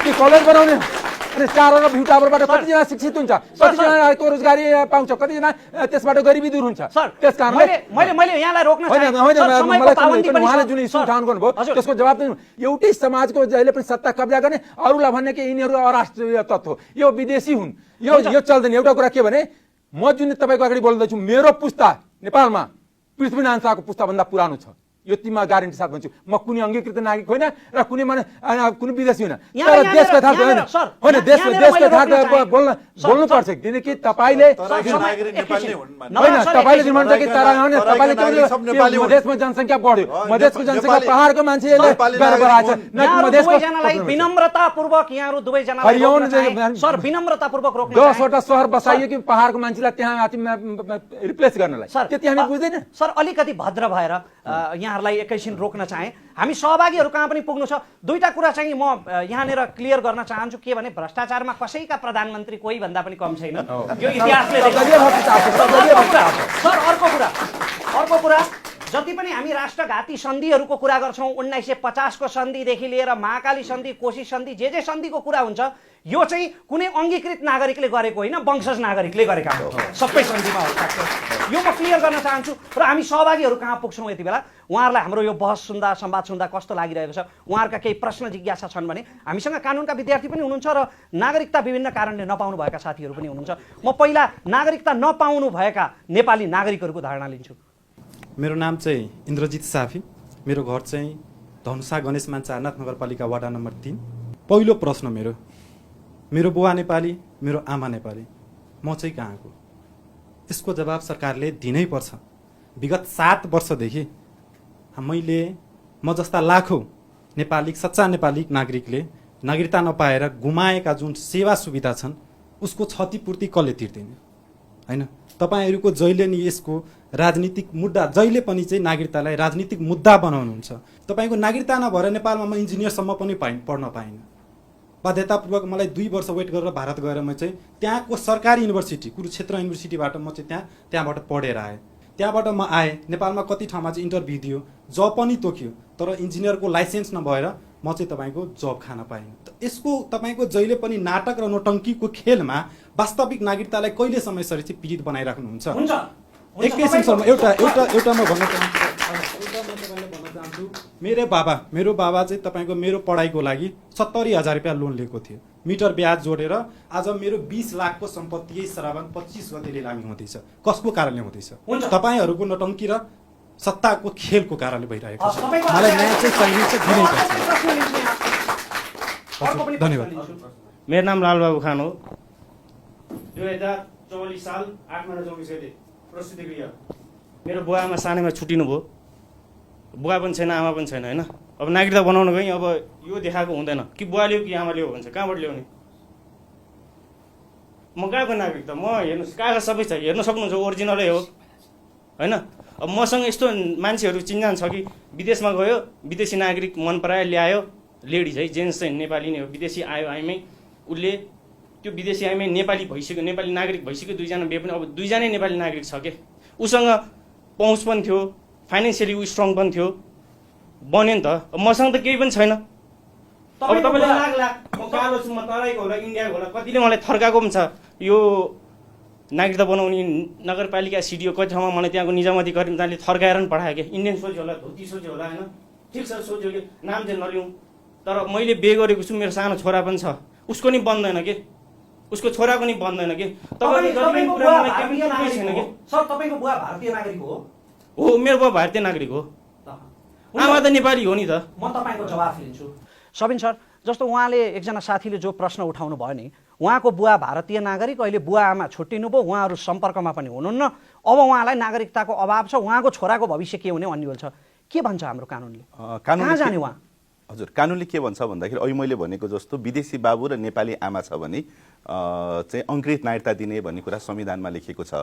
कि कलेज बनाउने, अनि 4 भ्यू टावरबाट कतिजना शिक्षित हुन्छ, कतिजनाको रोजगारी पाउँछ, कतिजना त्यसबाट गरिबी दूर हुन्छ। त्यस कारणले मैले यहाँलाई रोक्न उहाँले जुन इस्यु उठाउनु गर्नुभयो त्यसको जवाब दिनु। एउटै समाजको जहिले पनि सत्ता कब्जा गर्ने, अरूलाई भन्ने कि यिनीहरू अराष्ट्रिय तत्त्व, यो विदेशी हुन्, यो चल्दैन। एउटा कुरा के भने, म जुन तपाईँको अगाडि बोल्दैछु, मेरो पुस्ता नेपालमा पृथ्वीनारायण शाहको पुस्ताभन्दा पुरानो छ, यो तिमीमा ग्यारेन्टी साथ भन्छु। म कुनै अङ्गीकृत नागरिक होइन र कुनै कुनै विदेशी होइन, तर देशको यथार्थ होइन, देशको यथार्थ बोल्नु पर्छ। किनकि तपाईँले तपाईँले जुन भन्छ कि तपाईँले मधेसमा जनसङ्ख्या बढ्यो, मधेसको जनसङ्ख्या पहाडको मान्छेले विनम्रतापूर्वक यहाँहरू दुवैजना सर विनम्रतापूर्वक रोक्नु। 10वटा सहर बसाइयो कि पहाडको मान्छेलाई त्यहाँ रिप्लेस गर्नलाई, त्यति हामी बुझ्दैन। सर अलिकति भद्र भएर यहाँहरूलाई एकैछिन रोक्न चाहे, हामी सहभागीहरू कहाँ पनि पुग्नु छ। दुईटा कुरा चाहिँ म यहाँनिर क्लियर गर्न चाहन्छु, के भने भ्रष्टाचारमा कसैका प्रधानमन्त्री कोही भन्दा पनि कम छैन, यो इतिहासले। सर अर्को कुरा जति पनि हामी राष्ट्रघाती सन्धिहरूको कुरा गर्छौँ 1950 को सन्धिदेखि लिएर महाकाली सन्धि कोशी सन्धि जे सन्धिको कुरा हुन्छ यो चाहिँ कुनै अङ्गीकृत नागरिकले गरेको होइन वंशज नागरिकले गरेका हो सबै सन्धिमा हस्ताक्षर यो म क्लियर गर्न चाहन्छु र हामी सहभागीहरू कहाँ पुग्छौँ यति बेला उहाँहरूलाई हाम्रो यो बहस सुन्दा संवाद सुन्दा कस्तो लागिरहेको छ उहाँहरूका केही प्रश्न जिज्ञासा छन् भने हामीसँग कानुनका विद्यार्थी पनि हुनुहुन्छ र नागरिकता विभिन्न कारणले नपाउनु भएका साथीहरू पनि हुनुहुन्छ म पहिला नागरिकता नपाउनु भएका नेपाली नागरिकहरूको धारणा लिन्छु। मेरो नाम चाहिँ इन्द्रजित साफी, मेरो घर चाहिँ धनुषा गणेश मान्छानाथ नगरपालिका वार्ड नम्बर 3। पहिलो प्रश्न मेरो बुवा नेपाली, मेरो आमा नेपाली, म चाहिँ कहाँको? यसको जवाब सरकारले दिनै पर्छ। विगत 7 वर्षदेखि म जस्ता लाखौँ नेपाली सच्चा नेपाली नागरिकले नागरिकता नपाएर गुमाएका जुन सेवा सुविधा छन् उसको क्षतिपूर्ति कसले तिर्दिने हैन? तपाईहरूको जहिले नि यसको राजनीतिक मुद्दा जहिले पनि चाहिँ नागरिकतालाई राजनीतिक मुद्दा बनाउनुहुन्छ। तपाईको नागरिकता नभएर नेपालमा म इन्जिनियरसम्म पनि पढ्न पाइनँ। बाध्यतापूर्वक मलाई 2 वर्ष वेट गरेर भारत गएर म चाहिँ त्यहाँको सरकारी युनिभर्सिटी कुरुक्षेत्र युनिभर्सिटीबाट म चाहिँ त्यहाँबाट पढेर आएँ। त्यहाँबाट म आएँ, नेपालमा कति ठाउँमा चाहिँ इन्टरभ्यू दियो, जब पनि तोक्यो, तर इन्जिनियरको लाइसेन्स नभएर म चाहिँ तपाईँको जब खान पाइनँ। यसको तपाईँको जहिले पनि नाटक र नोटङ्कीको खेलमा वास्तविक नागरिकतालाई कहिलेसम्म यसरी चाहिँ पीडित बनाइराख्नुहुन्छ? एकैछिन सर, एउटा म भन्न चाहन्छु। मेरो बाबा चाहिँ तपाईँको मेरो पढाइको लागि 70,000 रुपियाँ लोन लिएको थियो, मिटर ब्याज जोडेर। आज मेरो 20 लाखको सम्पत्ति यही श्रावण 25 गते लिलामी हुँदैछ। कसको कारणले हुँदैछ? तपाईँहरूको नोटङ्की र सत्ताको खेलको कारणले भइरहेको छ। मलाई न्याय चाहिँ चाहिन्छ, दिनै पर्छ। धन्यवाद। मेरो नाम लालबाबु खान हो। 2044 साल 8 महिना 24 गते प्रस्तुति गृह। मेरो बुवा आमा सानैमा छुट्टिनु भयो, बुवा पनि छैन आमा पनि छैन होइन। अब नागरिकता बनाउन गएँ, अब यो देखाएको हुँदैन कि बुवा ल्याऊ कि आमा ल्याऊ भन्छ, कहाँबाट ल्याउने? म कहाँको नागरिकता? म हेर्नुहोस् कागज सबै छ, हेर्न सक्नुहुन्छ, ओरिजिनलै हो होइन। अब मसँग यस्तो मान्छेहरू चिन्जान छ कि विदेशमा गयो, विदेशी नागरिक मन परायो ल्यायो, लेडिज है जेन्ट्स चाहिँ नेपाली नै हो, विदेशी आयो आइमै उसले त्यो विदेशी आइमै नेपाली भइसक्यो, नेपाली नागरिक भइसक्यो, 2 जना बिहे पनि, अब 2 जनै नेपाली नागरिक छ के, उसँग पहुँच पनि थियो, फाइनेन्सियली ऊ स्ट्रङ पनि थियो, बन्यो नि त। अब मसँग त केही पनि छैन। अब तपाईँले लाग्ला म कालो छु, म तराईको होला, इन्डियाको होला, कतिले मलाई थर्काएको पनि छ। यो नागरिकता बनाउने नगरपालिका सिडिओ कति ठाउँमा मलाई त्यहाँको निजामती कर्मचारीले थर्काएर पनि पठायो कि इन्डियन सोच्यो होला, धोती सोच्यो होला होइन। ठिक छ, सोच्यो कि नाम चाहिँ नलिउँ, तर मैले बिहे गरेको छु, मेरो सानो छोरा पनि छ, उसको नि बन्दैन कि, उसको छोराको नि बन्दैन कि। तपाईँको बुवा भारतीय नागरिक हो? हो, मेरो बुवा भारतीय नागरिक हो, आमा त नेपाली हो नि त। म तपाईँको जवाफ लिन्छु। सबिन सर, जस्तो उहाँले एकजना साथीले जो प्रश्न उठाउनु भयो नि, उहाँको बुवा भारतीय नागरिक, अहिले बुवा आमा छुट्टिनु भयो, उहाँहरू सम्पर्कमा पनि हुनुहुन्न, अब उहाँलाई नागरिकताको अभाव छ, उहाँको छोराको भविष्य के हुने भन्ने छ, के भन्छ हाम्रो कानुनले? कहाँ जाने उहाँ? हजुर, कानुनले के भन्छ भन्दाखेरि अहिले मैले भनेको जस्तो विदेशी बाबु र नेपाली आमा छ भने चाहिँ अङ्कृत नागरिकता दिने भन्ने कुरा संविधानमा लेखिएको छ।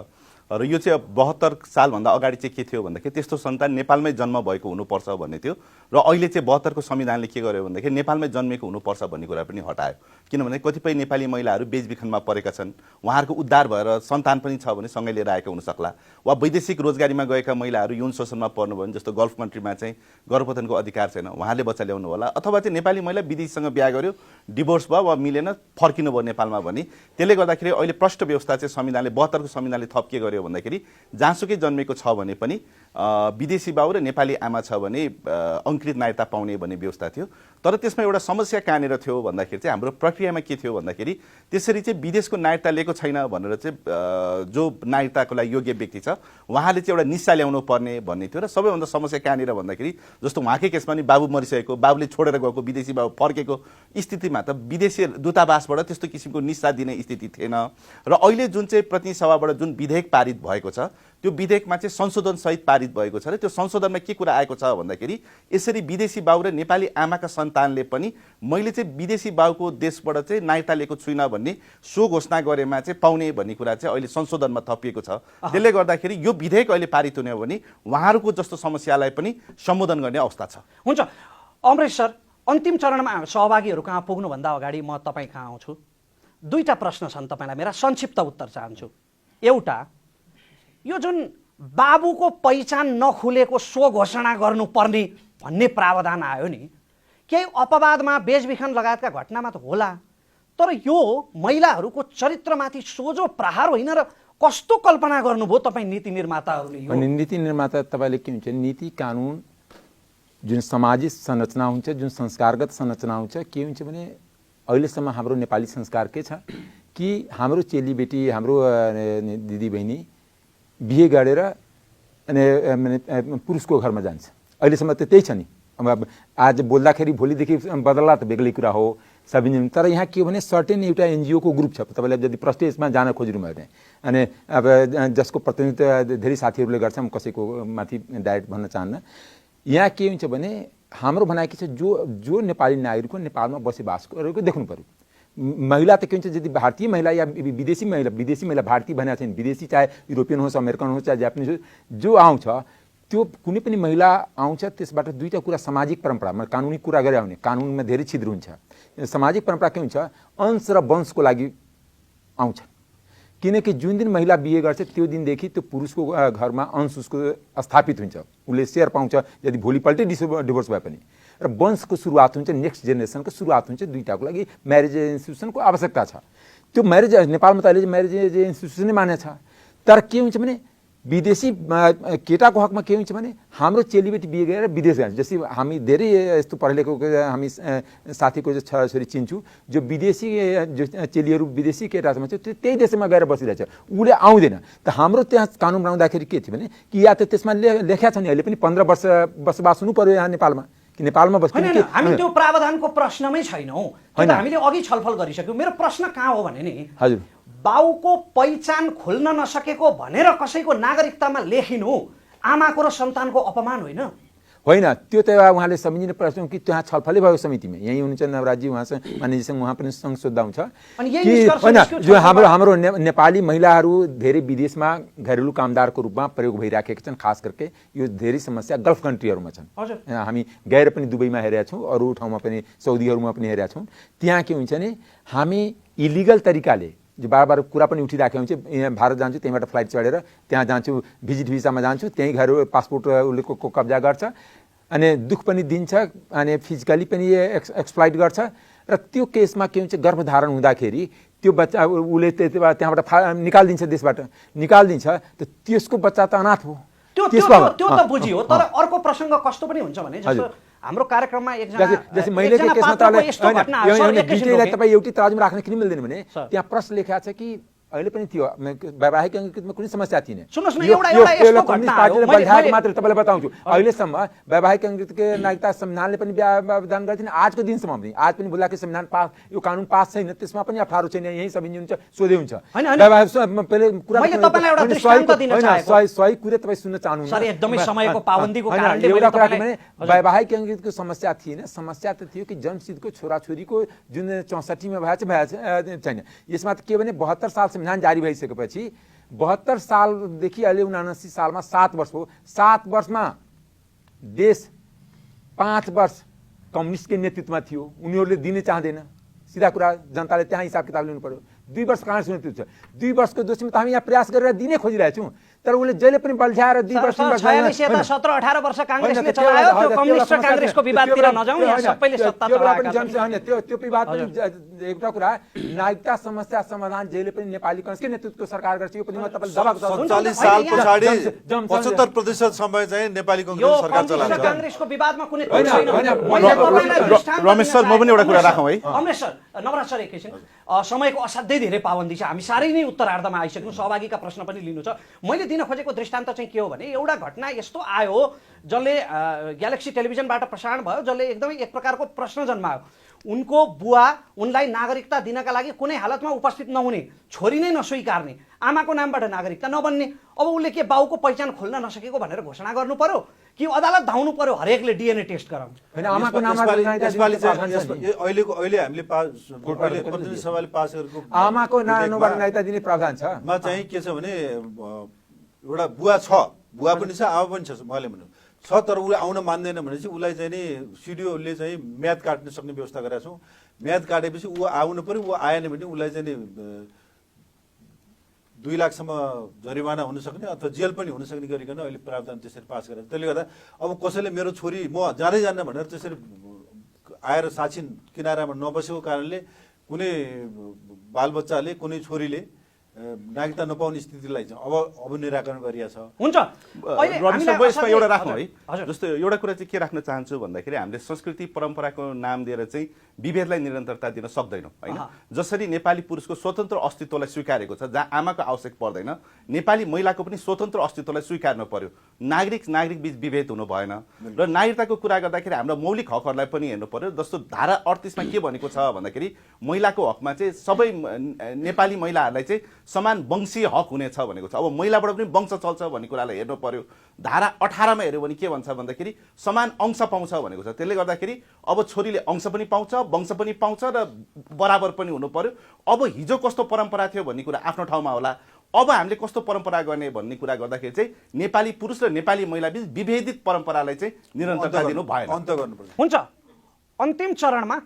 र यो चाहिँ 72 सालभन्दा अगाडि चाहिँ के थियो भन्दाखेरि त्यस्तो सन्तान नेपालमै जन्म भएको हुनुपर्छ भन्ने थियो, र अहिले चाहिँ 72 को संविधानले के गर्यो भन्दाखेरि नेपालमै जन्मेको हुनुपर्छ भन्ने कुरा पनि हटायो। किनभने कतिपय नेपाली महिलाहरू बेचबिखनमा परेका छन्, उहाँहरूको उद्धार भएर सन्तान पनि छ भने सँगै लिएर आएको हुनसक्ला, वा वैदेशिक रोजगारीमा गएका महिलाहरू यौन शोषणमा पर्नु भयो भने, जस्तो गल्फ कन्ट्रीमा चाहिँ गर्भपतनको अधिकार छैन, उहाँले बच्चा ल्याउनु होला, अथवा चाहिँ नेपाली महिला विदेशीसँग बिहा गर्यो, डिभोर्स भयो वा मिलेन, फर्किनु भयो नेपालमा भने, त्यसले गर्दाखेरि अहिले प्रष्ट व्यवस्था चाहिँ संविधानले 72 को संविधानले थप के गर्यो भन्दाखेरि जहाँसुकै जन्मेको छ भने पनि विदेशी बाउ र नेपाली आमा छ भने अङ्कृत नागरिकता पाउने भन्ने व्यवस्था थियो। तर त्यसमा एउटा समस्या कहाँनिर थियो भन्दाखेरि चाहिँ हाम्रो प्रक्रियामा के थियो भन्दाखेरि त्यसरी चाहिँ विदेशको नागरिकता लिएको छैन भनेर चाहिँ जो नागरिकताको लागि योग्य व्यक्ति छ उहाँले चाहिँ एउटा निस्सा ल्याउनु पर्ने भन्ने थियो। र सबैभन्दा समस्या कहाँनिर भन्दाखेरि जस्तो उहाँकै केसमा नि बाबु मरिसकेको, बाबुले छोडेर गएको, विदेशी बाबु फर्केको स्थितिमा त विदेशी दूतावासबाट त्यस्तो किसिमको निस्सा दिने स्थिति थिएन। र अहिले जुन चाहिँ प्रतिनिधि सभाबाट जुन विधेयक पारित भएको छ त्यो विधेयकमा चाहिँ संशोधन सहित पारित भएको छ। र त्यो संशोधनमा के कुरा आएको छ भन्दाखेरि यसरी विदेशी बाउ र नेपाली आमाका सन्तानले पनि मैले चाहिँ विदेशी बाउको देशबाट चाहिँ नागरिकता लिएको छुइनँ भन्ने सो घोषणा गरेमा चाहिँ पाउने भन्ने कुरा चाहिँ अहिले संशोधनमा थपिएको छ। त्यसले गर्दाखेरि यो विधेयक अहिले पारित हुने हो भने उहाँहरूको जस्तो समस्यालाई पनि सम्बोधन गर्ने अवस्था छ। हुन्छ अमरेश सर, अन्तिम चरणमा सहभागीहरू कहाँ पुग्नुभन्दा अगाडि म तपाईँ कहाँ आउँछु। दुईटा प्रश्न छन् तपाईँलाई मेरा, संक्षिप्त उत्तर चाहन्छु। एउटा, यो जुन बाबुको पहिचान नखुलेको सो घोषणा गर्नुपर्ने भन्ने प्रावधान आयो नि, केही अपवादमा बेचबिखन लगायतका घटनामा त होला, तर यो महिलाहरूको चरित्रमाथि सोझो प्रहार होइन र कस्तो कल्पना गर्नुभयो तपाईँ नीति निर्माताहरूले? यो अनि नीति निर्माता तपाईँले के हुन्छ, नीति कानुन जुन सामाजिक संरचना हुन्छ, जुन संस्कारगत संरचना हुन्छ, के हुन्छ भने अहिलेसम्म हाम्रो नेपाली संस्कार के छ कि हाम्रो चेलीबेटी, हाम्रो दिदीबहिनी बिहे गरेर अनि पुरुषको घरमा जान्छ। अहिलेसम्म त त्यही छ नि। अब आज बोल्दाखेरि भोलिदेखि बदल्ला त बेग्लै कुरा हो सबै। तर यहाँ के भने सर्टेन एउटा एनजिओको ग्रुप छ, तपाईँले यदि प्रष्ट यसमा जान खोज्नुभयो भने, अनि अब जसको प्रतिनिधित्व धेरै साथीहरूले गर्छ, म कसैको माथि डाइरेक्ट भन्न चाहन्न। यहाँ के हुन्छ भने हाम्रो भनाइ के छ, जो नेपाली नागरिकको नेपालमा बसोबास गरेको देख्नु पर्यो। महिला त के हुन्छ, यदि भारतीय महिला या विदेशी महिला भारतीय भनेको छैन, विदेशी चाहे युरोपियन होस्, अमेरिकन होस्, चाहे जापानिज होस्, जो आउँछ त्यो कुनै पनि महिला आउँछ, त्यसबाट दुईवटा कुरा सामाजिक परम्परा, कानुनी कुरा गरे आउने, कानुनमा धेरै छिद्र हुन्छ। सामाजिक परम्परा के हुन्छ, अंश र वंशको लागि आउँछ। किनकि जुन दिन महिला बिहे गर्छ त्यो दिनदेखि त्यो पुरुषको घरमा अंश उसको स्थापित हुन्छ, उसले सेयर पाउँछ यदि भोलिपल्टै डिभोर्स भए पनि। र वंशको सुरुवात हुन्छ, नेक्स्ट जेनेरेसनको सुरुवात हुन्छ। दुईटाको लागि म्यारेज इन्स्टिट्युसनको आवश्यकता छ। त्यो म्यारेज नेपालमा त अहिले म्यारेज इन्स्टिट्युसनै मान्य छ। तर के हुन्छ भने विदेशी केटाको हकमा के हुन्छ भने हाम्रो चेलीबेटी बिहे गरेर विदेश जान्छ। जस्तै हामी धेरै यस्तो पढे लेखेको हामी साथीको जो छोरी चिन्छु, जो विदेशी जो चेलीहरू विदेशी केटाहरूमा छ, त्यो त्यही देशमा गएर बसिरहेछ, उसले आउँदैन। त हाम्रो त्यहाँ कानुन बनाउँदाखेरि के थियो भने कि या त त्यसमा लेखा छ नि अहिले पनि 15 वर्ष बसोबास हुनु पर्यो यहाँ नेपालमा, कि नेपालमा बस्नु। हामी त्यो प्रावधानको प्रश्नमै छैनौँ, हामीले अघि छलफल गरिसक्यौँ। मेरो प्रश्न कहाँ हो भने नि, हजुर, बाउको पहिचान खोल्न नसकेको भनेर कसैको नागरिकतामा लेखिनु आमाको र सन्तानको अपमान होइन? होइन, त्यो त उहाँले सम्झिने प्रश्न कि त्यहाँ छलफलै भयो समितिमा, यहीँ हुनुहुन्छ नवराजी, उहाँसँग मानिजीसँग उहाँ पनि संसोद्धा हुन्छ कि होइन, जो हाम्रो नेपाली महिलाहरू धेरै विदेशमा घरेलु कामदारको रूपमा प्रयोग भइराखेका छन्। खास करके यो धेरै समस्या गल्फ कन्ट्रीहरूमा छन्। हामी गएर पनि दुबईमा हेरेका छौँ, अरू ठाउँमा पनि साउदीहरूमा पनि हेरेका छौँ। त्यहाँ के हुन्छ भने हामी इलिगल तरिकाले जो बार कुरा पनि उठिराखेको हुन्छ, यहाँ भारत जान्छु, त्यहीँबाट फ्लाइट चढेर त्यहाँ जान्छु, भिजिट भिसामा जान्छु, त्यहीँ घर पासपोर्ट उसले कब्जा गर्छ, अनि दुःख पनि दिन्छ, अनि फिजिकली पनि एक्सप्लोइट गर्छ। र त्यो केसमा के हुन्छ, गर्भधारण हुँदाखेरि त्यो बच्चा उसले त्यहाँबाट निकालिदिन्छ, देशबाट निकालिदिन्छ, त त्यसको बच्चा त अनाथ हो। त्यो त बुझियो। तर अर्को प्रसङ्ग कस्तो पनि हुन्छ भने, जस्तो हाम्रो कार्यक्रममा जस्तै महिलाको केसमा तपाईँ एउटै तराजुमा राख्न किन मिल्दैन भने त्यहाँ प्रश्न लेखेको छ कि अहिले पनि थियो वैवाहिक अंगीकृतमा कुनै समस्या थिएन। सुन्नुहोस् न, एउटा कम्युनिस्ट पार्टीले बढाएको मात्र तपाईँलाई बताउँछु, अहिलेसम्म वैवाहिक अंगीकृतको नागरिकता संविधानले पनि व्यवधान गरेको थिएन। आजको दिनसम्म पनि, आज पनि बोल्दाखेरि संविधान पास, यो कानुन पास छैन, त्यसमा पनि अप्ठ्यारो छैन, यही सबै हुन्छ सोधे हुन्छ। सही कुरा तपाईँ सुन्न चाहनुहुन्छ? एकदमै समयको पाबन्दीको कारणले एउटा कुरा भने वैवाहिक अंगीकृतको समस्या थिएन। समस्या त थियो कि जन्मसिद्धको छोराछोरीको जुन 64 मा भएको छैन। यसमा त के भने 72 साल संविधान जारी भइसकेपछि 72 सालदेखि अहिले 79 सालमा 7 वर्ष हो। 7 वर्षमा देश 5 वर्ष कम्युनिस्टकै नेतृत्वमा थियो, उनीहरूले दिनै चाहँदैन। सिधा कुरा, जनताले त्यहाँ हिसाब किताब लिनु पर्यो। 2 वर्ष काङ्ग्रेस नेतृत्व छ, 2 वर्षको दोषीमा त हामी यहाँ प्रयास गरेर दिनै खोजिरहेका छौँ, तर उसले जहिले पनि बल्झ्याएर 2 वर्ष 17-18 वर्ष काङ्ग्रेसले चलायो। त्यो कम्युनिस्ट र काङ्ग्रेसको विवादतिर नजाउँ, यहाँ सबैले सत्ता चलाएका छन्। त्यो विवाद पनि एउटा कुरा, नागरिकता समस्या समाधान जहिले पनि नेपाली काङ्ग्रेसकै नेतृत्वको सरकार गर्छ। यो पनि म तपाईँलाई दबाब 40 साल पछाडि 75% समय चाहिँ नेपाली काङ्ग्रेस सरकार चलान्छ। काङ्ग्रेसको विवादमा कुनै रमेश सर, म पनि एउटा कुरा राखौँ है। रमेश सर, नवराज सर, एकैछिन, समयको असाध्यै धेरै पाबन्दी छ, हामी साह्रै नै उत्तरार्धमा आइसक्यौँ, सहभागीका प्रश्न पनि लिनु छ। मैले दिन खोजेको दृष्टान्त चाहिँ के हो भने, एउटा घटना यस्तो आयो जसले ग्यालेक्सी टेलिभिजनबाट प्रसारण भयो, जसले एकदमै एक प्रकारको प्रश्न जन्मायो। उनको बुवा उनलाई नागरिकता दिनका लागि कुनै हालतमा उपस्थित नहुने, छोरी नै नस्वीकार्ने, आमाको नामबाट नागरिकता नबन्ने। अब उसले के बाउको पहिचान खोल्न नसकेको भनेर घोषणा गर्नु पर्यो कि अदालत धाउनु पर्यो हरेकले डिएनए टेस्ट गराउनु? आमाको नाममा अहिले हामीले प्रतिनिधि सभाले पास गरेको आमाको नामबाट नागरिकता दिने प्रावधान छ। मा चाहिँ के छ भने एउटा बुवा छ, बुवा पनि छ, आमा पनि छ, उहाँले भन्नु छ, तर उसले आउन मान्दैन भनेपछि उसलाई चाहिँ नि सिडिओले चाहिँ म्याद काट्न सक्ने व्यवस्था गरेका छौँ। म्याद काटेपछि ऊ आउनु पर्यो, ऊ आएन भने उसलाई चाहिँ नि 2 लाखसम्म जरिवाना हुन सक्ने अथवा जेल पनि हुन सक्ने गरिकन अहिले प्रावधान त्यसरी पास गरेर त्यसले गर्दा अब कसैले मेरो छोरी म जाँदै जान्न भनेर त्यसरी आएर साक्षी किनारामा नबसेको कारणले कुनै बालबच्चाले कुनै छोरीले नागरिकता नपाउने स्थितिलाई चाहिँ अब निराकरण गरिएको छ। हुन्छ अहिले रवि सर, म यसमा एउटा राख्नु है। हजुर। जस्तो एउटा कुरा चाहिँ के राख्न चाहन्छु भन्दाखेरि हामीले संस्कृति परम्पराको नाम दिएर चाहिँ विभेदलाई निरन्तरता दिन सक्दैनौँ होइन। जसरी नेपाली पुरुषको स्वतन्त्र अस्तित्वलाई स्वीकारेको छ, जहाँ आमाको आवश्यक पर्दैन, नेपाली महिलाको पनि स्वतन्त्र अस्तित्वलाई स्वीकार्नु पर्यो। नागरिक बीच विभेद हुनु भएन। र नागरिकताको कुरा गर्दाखेरि हाम्रो मौलिक हकहरूलाई पनि हेर्नु पर्यो। जस्तो धारा 38 मा के भनेको छ भन्दाखेरि महिलाको हकमा चाहिँ सबै नेपाली महिलाहरूलाई चाहिँ समान वंशीय हक हुनेछ भनेको छ। अब महिलाबाट पनि वंश चल्छ भन्ने कुरालाई हेर्नु पर्यो। धारा 18 मा हेर्यो भने के भन्छ भन्दाखेरि समान अंश पाउँछ भनेको छ। त्यसले गर्दाखेरि अब छोरीले अंश पनि पाउँछ, वंश पनि पाउँछ र बराबर पनि हुनु पर्यो। अब हिजो कस्तो परम्परा थियो भन्ने कुरा आफ्नो ठाउँमा होला, अब हामीले कस्तो परम्परा गर्ने भन्ने कुरा गर्दाखेरि चाहिँ नेपाली पुरुष र नेपाली महिला बीच विभेदित परम्परालाई चाहिँ निरन्तरता दिनु भएन। अन्त गर्नुपर्छ। हुन्छ, अन्तिम चरणमा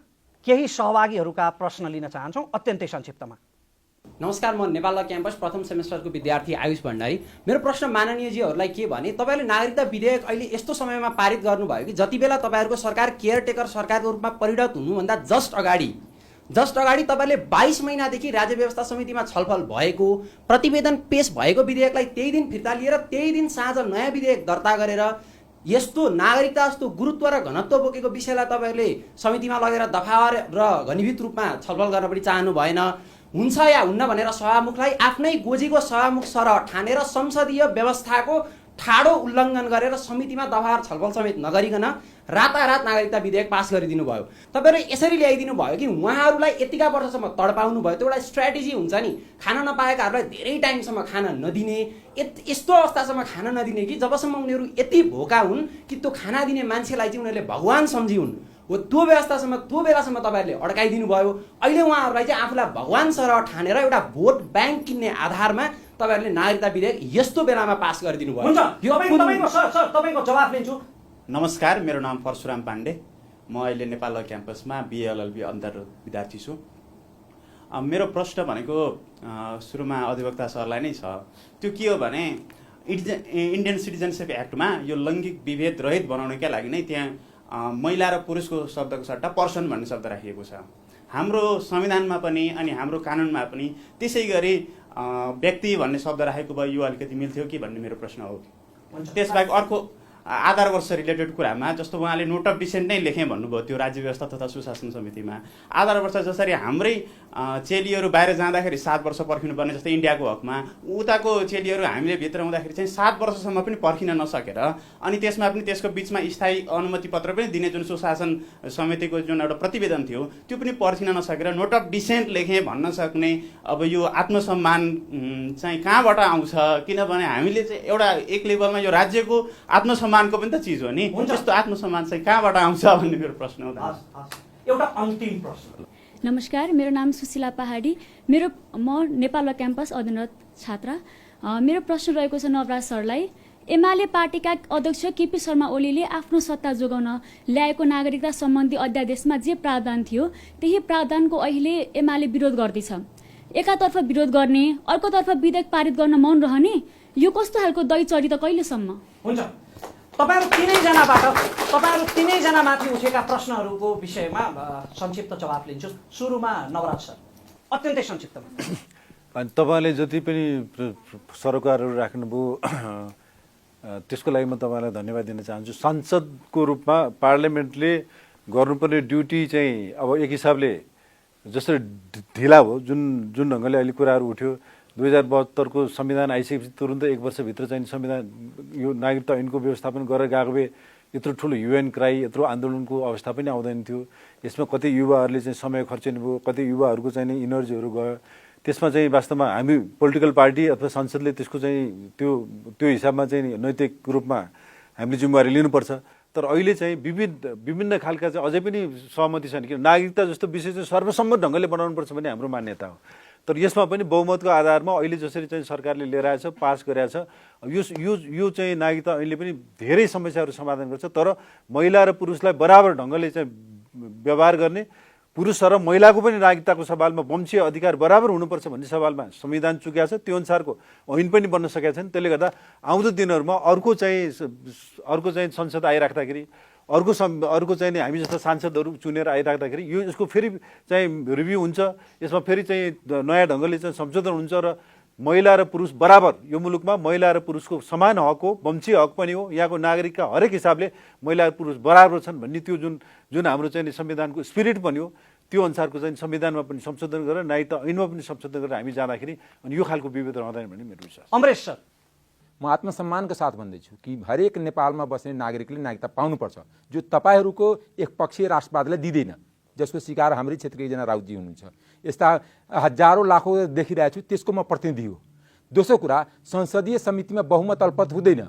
केही सहभागीहरूका प्रश्न लिन चाहन्छौँ अत्यन्तै संक्षिप्तमा। नमस्कार, म नेपाल ल क्याम्पस प्रथम सेमेस्टरको विद्यार्थी आयुष भण्डारी। मेरो प्रश्न माननीयजीहरूलाई के भने, तपाईँले नागरिकता विधेयक अहिले यस्तो समयमा पारित गर्नुभयो कि जति बेला तपाईँहरूको सरकार केयरटेकर सरकारको रूपमा परिणत हुनुभन्दा जस्ट अगाडि तपाईँले 22 महिनादेखि राज्य व्यवस्था समितिमा छलफल भएको, प्रतिवेदन पेश भएको विधेयकलाई त्यही दिन फिर्ता लिएर त्यही दिन साँझ नयाँ विधेयक दर्ता गरेर यस्तो नागरिकता जस्तो गुरुत्व र घनत्व बोकेको विषयलाई तपाईँहरूले समितिमा लगेर दफावार र घनीभूत रूपमा छलफल गर्न पनि चाहनु भएन। हुन्छ या हुन्न भनेर सभामुखलाई आफ्नै गोजीको सभामुख सरह ठानेर संसदीय व्यवस्थाको ठाडो उल्लङ्घन गरेर समितिमा दफावार छलफल समेत नगरिकन रातारात नागरिकता विधेयक पास गरिदिनु भयो। तपाईँहरूले यसरी ल्याइदिनु भयो कि उहाँहरूलाई यतिका वर्षसम्म तडपाउनु भयो। त्यो एउटा स्ट्राटेजी हुन्छ नि, खान नपाएकाहरूलाई धेरै टाइमसम्म खान नदिने, यस्तो अवस्थासम्म खान नदिने कि जबसम्म उनीहरू यति भोका हुन् कि त्यो खाना दिने मान्छेलाई चाहिँ उनीहरूले भगवान सम्झिउन्, हो त्यो बेलासम्म तपाईँहरूले अड्काइदिनु भयो। अहिले उहाँहरूलाई चाहिँ आफूलाई भगवान सरह ठानेर एउटा भोट ब्याङ्क किन्ने आधारमा तपाईँहरूले नागरिकता विधेयक यस्तो बेलामा पास गरिदिनु भयो। तपाईँको जवाफ लिन्छु। नमस्कार, मेरो नाम परशुराम पाण्डे। म अहिले नेपाल ल क्याम्पसमा BA-LLB अन्तर्गत विद्यार्थी छु। मेरो प्रश्न भनेको सुरुमा अधिवक्ता सरलाई नै छ। त्यो के हो भने इन्डियन सिटिजनसिप एक्टमा यो लैङ्गिक विभेद रहित बनाउनका लागि नै त्यहाँ महिला र पुरुषको शब्दको सट्टा पर्सन भन्ने शब्द राखिएको छ। हाम्रो संविधानमा पनि अनि हाम्रो कानुनमा पनि त्यसै गरी व्यक्ति भन्ने शब्द राखेको भए यो अलिकति मिल्थ्यो कि भन्ने मेरो प्रश्न हो। त्यसबाहेक अर्को आधार वर्ष रिलेटेड कुरामा जस्तो उहाँले नोट अफ डिसेन्ट नै लेखेँ भन्नुभयो त्यो राज्य व्यवस्था तथा सुशासन समितिमा। आधार वर्ष जसरी हाम्रै चेलीहरू बाहिर जाँदाखेरि 7 वर्ष पर्खिनुपर्ने, जस्तै इन्डियाको हकमा उताको चेलीहरू हामीले भित्र हुँदाखेरि चाहिँ 7 वर्षसम्म पनि पर्खिन नसकेर अनि त्यसमा पनि त्यसको बिचमा स्थायी अनुमति पत्र पनि दिने जुन सुशासन समितिको जुन एउटा प्रतिवेदन थियो त्यो पनि पर्खिन नसकेर नोट अफ डिसेन्ट लेखेँ भन्न सक्ने अब यो आत्मसम्मान चाहिँ कहाँबाट आउँछ? किनभने हामीले चाहिँ एउटा एक लेभलमा यो राज्यको आत्मसम्मानको पनि त चिज हो नि, त्यस्तो आत्मसम्मान चाहिँ कहाँबाट आउँछ भन्ने मेरो प्रश्न हो। एउटा अन्तिम प्रश्न। नमस्कार, मेरो नाम सुशीला पहाडी। म नेपाल ल क्याम्पस अध्ययनरत छात्रा। मेरो प्रश्न रहेको छ नवराज सरलाई। एमाले पार्टीका अध्यक्ष केपी शर्मा ओलीले आफ्नो सत्ता जोगाउन ल्याएको नागरिकता सम्बन्धी अध्यादेशमा जे प्रावधान थियो त्यही प्रावधानको अहिले एमाले विरोध गर्दैछ। एकातर्फ विरोध गर्ने, अर्कोतर्फ विधेयक पारित गर्न मौन रहने, यो कस्तो खालको दही चरी त कहिलेसम्म? हुन्छ, तपाईँहरू तिनैजनामाथि उठेका प्रश्नहरूको विषयमा संक्षिप्त जवाफ लिन्छु। सुरुमा नवराज सर, अत्यन्तै संक्षिप्तमा। अनि तपाईँले जति पनि सरोकारहरू राख्नुभयो त्यसको लागि म तपाईँलाई धन्यवाद दिन चाहन्छु। संसदको रूपमा पार्लियामेन्टले गर्नुपर्ने ड्युटी चाहिँ अब एक हिसाबले जसरी ढिला भयो, जुन ढङ्गले अहिले कुराहरू उठ्यो, 2072 को संविधान आइसकेपछि तुरुन्तै 1 वर्षभित्र चाहिँ संविधान यो नागरिकता ऐनको व्यवस्थापन गरेर गएको भए यत्रो ठुलो UN क्राई, यत्रो आन्दोलनको अवस्था पनि आउँदैन थियो। यसमा कति युवाहरूले चाहिँ समय खर्चिनु भयो, कति युवाहरूको चाहिँ इनर्जीहरू गयो। त्यसमा चाहिँ वास्तवमा हामी पोलिटिकल पार्टी अथवा संसदले त्यसको चाहिँ त्यो हिसाबमा चाहिँ नैतिक रूपमा हामीले जिम्मेवारी लिनुपर्छ। तर अहिले चाहिँ विभिन्न खालका चाहिँ अझै पनि सहमति छैन किन नागरिकता जस्तो विषय चाहिँ सर्वसम्मत ढङ्गले बनाउनुपर्छ भन्ने हाम्रो मान्यता हो। तर यसमा पनि बहुमतको आधारमा अहिले जसरी चाहिँ सरकारले लिएर आएछ, पास गरेछ, यो चाहिँ नागरिकता ऐनले पनि धेरै समस्याहरू समाधान गर्छ। तर महिला र पुरुषलाई बराबर ढङ्गले चाहिँ व्यवहार गर्ने, पुरुष र महिलाको पनि नागरिकताको सवालमा वंशीय अधिकार बराबर हुनुपर्छ भन्ने सवालमा संविधान चुकेको छ। त्यो अनुसारको ऐन पनि बन्न सकेका छैन। त्यसले गर्दा आउँदो दिनहरूमा अर्को चाहिँ संसद आइराख्दाखेरि अर्को चाहिँ हामी जस्ता सांसदहरू चुनेर आइराख्दाखेरि यो यसको फेरि चाहिँ रिभ्यू हुन्छ। यसमा फेरि चाहिँ नयाँ ढङ्गले चाहिँ संशोधन हुन्छ र महिला र पुरुष बराबर, यो मुलुकमा महिला र पुरुषको समान हक हो, वंशीय हक पनि हो। यहाँको नागरिकका हरेक हिसाबले महिला र पुरुष बराबर छन् भन्ने त्यो जुन हाम्रो चाहिँ संविधानको स्पिरिट पनि हो, त्यो अनुसारको चाहिँ संविधानमा पनि संशोधन गरेर नागरिकता ऐनमा पनि संशोधन गरेर हामी जाँदाखेरि अनि यो खालको विभेद रहँदैन भन्ने मेरो विश्वास। अमरेश सर, म आत्मसम्मानको साथ भन्दैछु कि हरेक नेपालमा बस्ने नागरिकले नागरिकता पाउनुपर्छ, जो तपाईँहरूको एकपक्षीय राष्ट्रवादलाई दिँदैन, जसको शिकार हाम्रै क्षेत्रका एकजना राउतजी हुनुहुन्छ। यस्ता हजारौँ लाखौँ देखिरहेको छु, त्यसको म प्रतिनिधि हो। दोस्रो कुरा, संसदीय समितिमा बहुमत अल्पत हुँदैन,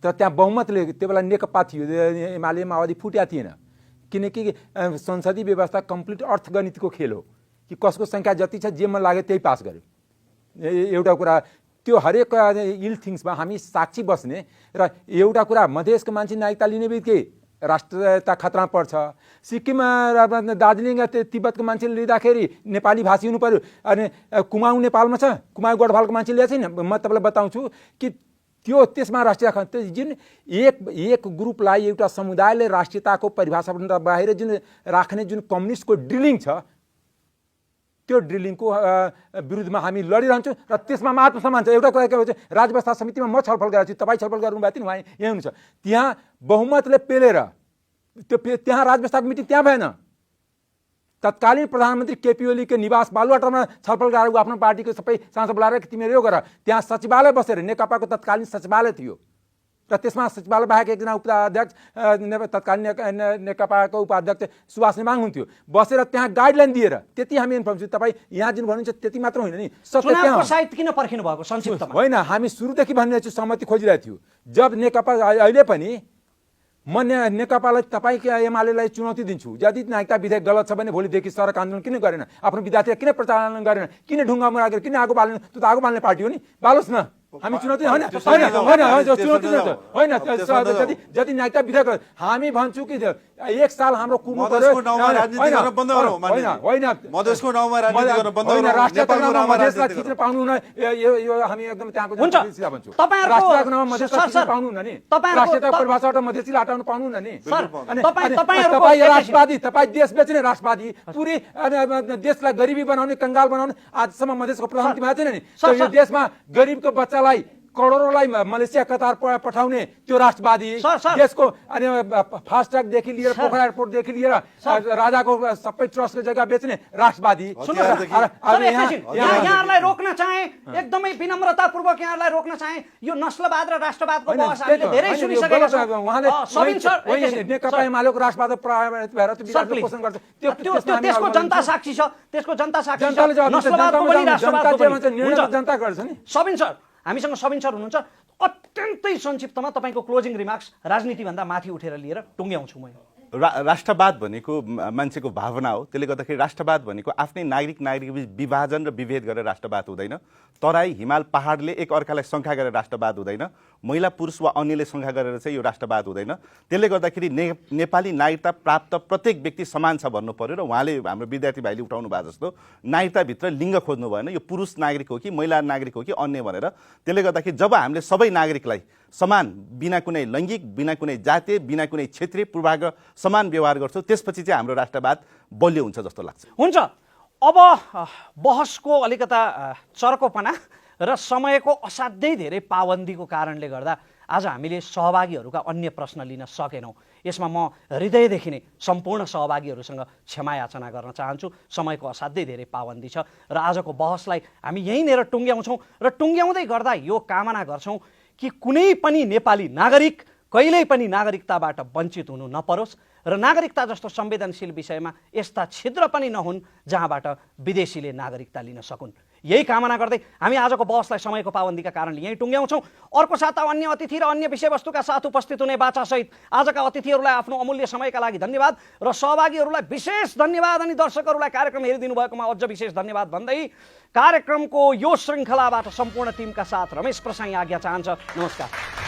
तर त्यहाँ बहुमतले त्यो बेला नेकपा थियो, एमाले माओवादी फुट्या थिएन, किनकि संसदीय व्यवस्था कम्प्लिट अर्थगणितको खेल हो कि कसको सङ्ख्या जति छ जे मन लाग्यो त्यही पास गर्यो। एउटा कुरा त्यो हरेक इल थिङ्समा हामी साक्षी बस्ने र एउटा कुरा मधेसको मान्छे नागरिकता लिने बित्तिकै राष्ट्रियता खतरा पर्छ। सिक्किममा दार्जिलिङ तिब्बतको मान्छेले लिँदाखेरि नेपाली भाषी हुनु पर्यो, अनि कुमाऊँ नेपालमा छ, कुमाऊँ गढवालको मान्छे ल्याएको छैन। म तपाईँलाई बताउँछु कि त्यो त्यसमा राष्ट्रिय जुन एक ग्रुपलाई एउटा समुदायले राष्ट्रियताको परिभाषाभन्दा बाहिर जुन राख्ने जुन कम्युनिस्टको ड्रिलिङ छ, त्यो ड्रिलिङको विरुद्धमा हामी लडिरहन्छौँ र त्यसमा आत्मसम्मान छ। एउटा कुरा के भन्छ, राजव्यवस्था समितिमा म छलफल गरेको छु, तपाईँ छलफल गर्नुभएको थियो नि, उहाँ यहीँ हुनुहुन्छ। त्यहाँ बहुमतले पेलेर त्यहाँ राजव्यवस्थाको मिटिङ त्यहाँ भएन। तत्कालीन प्रधानमन्त्री केपी ओलीको निवास बालुवाटारमा छलफल गरेर आफ्नो पार्टीको सबै सांसद बोलाएर तिमीहरू यो गर, त्यहाँ सचिवालय बसेर नेकपाको तत्कालीन सचिवालय थियो र त्यसमा सचिवालय बाहेक एकजना उपाध्यक्ष तत्कालीन नेकपाको उपाध्यक्ष सुभाष नेमाङ हुन्थ्यो, बसेर त्यहाँ गाइडलाइन दिएर त्यति हामी इन्फर्म छु। तपाईँ यहाँ जुन भन्नुहुन्छ त्यति मात्र होइन नि, साहित्य किन पर्खिनु भएको संक्षिप्तमा? होइन, हामी सुरुदेखि भनिरहेको छु, सहमति खोजिरहेको थियो। जब नेकपा अहिले पनि म नेकपालाई तपाईँको एमालेलाई चुनौती दिन्छु, यदि नागरिकता विधेयक गलत छ भने भोलिदेखि सडक आन्दोलन किन गरेन, आफ्नो विद्यार्थीलाई किन प्रचालन गरेन, किन ढुङ्गामा राखेर किन आगो बाल्नु? त्यो त आगो बाल्ने पार्टी हो नि, बालोस् न। हामी चुनौती होइन जति नागरिकता विधेयक हामी भन्छौँ कि एक साल हाम्रो कुर्नु पर्यो, मधेसलाई खिच्न पाउनु हुन, यो हामी एकदम त्यहाँको भन्छौँ। राष्ट्रियताको नाममा मधेसलाई पाउनु हुन नि, राष्ट्रियताको परिभाषाबाट मधेसीलाई हटाउनु पाउनु हुन नि। तपाईँ राष्ट्रवादी, तपाईँ देश बेच्ने राष्ट्रवादी, पुरै देशलाई गरिबी बनाउने, कङ्गाल बनाउने, आजसम्म मधेसको प्रधानमन्त्री भएको छैन नि। यो देशमा गरिबको बच्चा करोडौँलाई मलेसिया कतार पठाउने त्यो राष्ट्रवादी, देशको अनि फास्ट्यागदेखि लिएर पोखरा एयरपोर्टदेखि लिएर राजाको सबै ट्रस्टको जग्गा बेच्ने राष्ट्रवादी। यहाँहरूलाई रोक्न चाहे, एकदमै विनम्रतापूर्वक यहाँहरूलाई रोक्न चाहे, यो नस्लवाद र राष्ट्रवादको बहस हामीले धेरै सुनिसकेका छौँ। उहाँले नेकपा एमालेको राष्ट्रवाद भएर पोषण गर्छ, त्यसको जनता साक्षी छ, त्यसको जनता साक्षी छ। जनता गर्छ नि। सबिन सर, हामीसँग सबिन सर हुनुहुन्छ। अत्यन्तै संक्षिप्तमा तपाईँको क्लोजिङ रिमार्क्स राजनीतिभन्दा माथि उठेर लिएर टुङ्ग्याउँछु म। राष्ट्रवाद भनेको मान्छेको भावना हो, त्यसले गर्दाखेरि राष्ट्रवाद भनेको आफ्नै नागरिक बीच विभाजन र विभेद गरेर राष्ट्रवाद हुँदैन। तराई हिमाल पहाडले एक अर्कालाई शङ्का गरेर राष्ट्रवाद हुँदैन, महिला पुरुष वा अन्यले शङ्का गरेर चाहिँ यो राष्ट्रवाद हुँदैन। त्यसले गर्दाखेरि नेपाली नागरिकता प्राप्त प्रत्येक व्यक्ति समान छ भन्नु पर्यो। र उहाँले हाम्रो विद्यार्थी भाइले उठाउनु भएको जस्तो नागरिकताभित्र लिङ्ग खोज्नु भएन, यो पुरुष नागरिक हो कि महिला नागरिक हो कि अन्य भनेर। त्यसले गर्दाखेरि जब हामीले सबै नागरिकलाई समान, बिना कुनै लैङ्गिक, बिना कुनै जातीय, बिना कुनै क्षेत्रीय पूर्वाग्रह समान व्यवहार गर्छौँ, त्यसपछि चाहिँ हाम्रो राष्ट्रवाद बलियो हुन्छ जस्तो लाग्छ। हुन्छ, अब बहसको अलिकता चर्कोपना र समयको असाध्यै धेरै पाबन्दीको कारणले गर्दा आज हामीले सहभागीहरूका अन्य प्रश्न लिन सकेनौँ। यसमा म हृदयदेखि नै सम्पूर्ण सहभागीहरूसँग क्षमा याचना गर्न चाहन्छु। समयको असाध्यै धेरै पाबन्दी छ र आजको बहसलाई हामी यहीँनिर टुङ्ग्याउँछौँ र टुङ्ग्याउँदै गर्दा यो कामना गर्छौँ कि कुनै पनि नेपाली नागरिक कहिल्यै पनि नागरिकताबाट वञ्चित हुनु नपरोस् र नागरिकता जस्तो संवेदनशील विषयमा यस्ता छिद्र पनि नहुन् जहाँबाट विदेशीले नागरिकता लिन सकुन्। यही कामना गर्दै हामी आजको बहसलाई समयको पाबन्दीका कारणले यहीँ टुङ्ग्याउँछौँ। अर्को साता अन्य अतिथि र अन्य विषयवस्तुका साथ उपस्थित हुने बाचासहित आजका अतिथिहरूलाई आफ्नो अमूल्य समयका लागि धन्यवाद र सहभागीहरूलाई विशेष धन्यवाद अनि दर्शकहरूलाई कार्यक्रम हेरिदिनु भएकोमा अझ विशेष धन्यवाद भन्दै कार्यक्रमको यो श्रृङ्खलाबाट सम्पूर्ण टिमका साथ रमेश प्रसाई आज्ञा चाहन्छ। नमस्कार।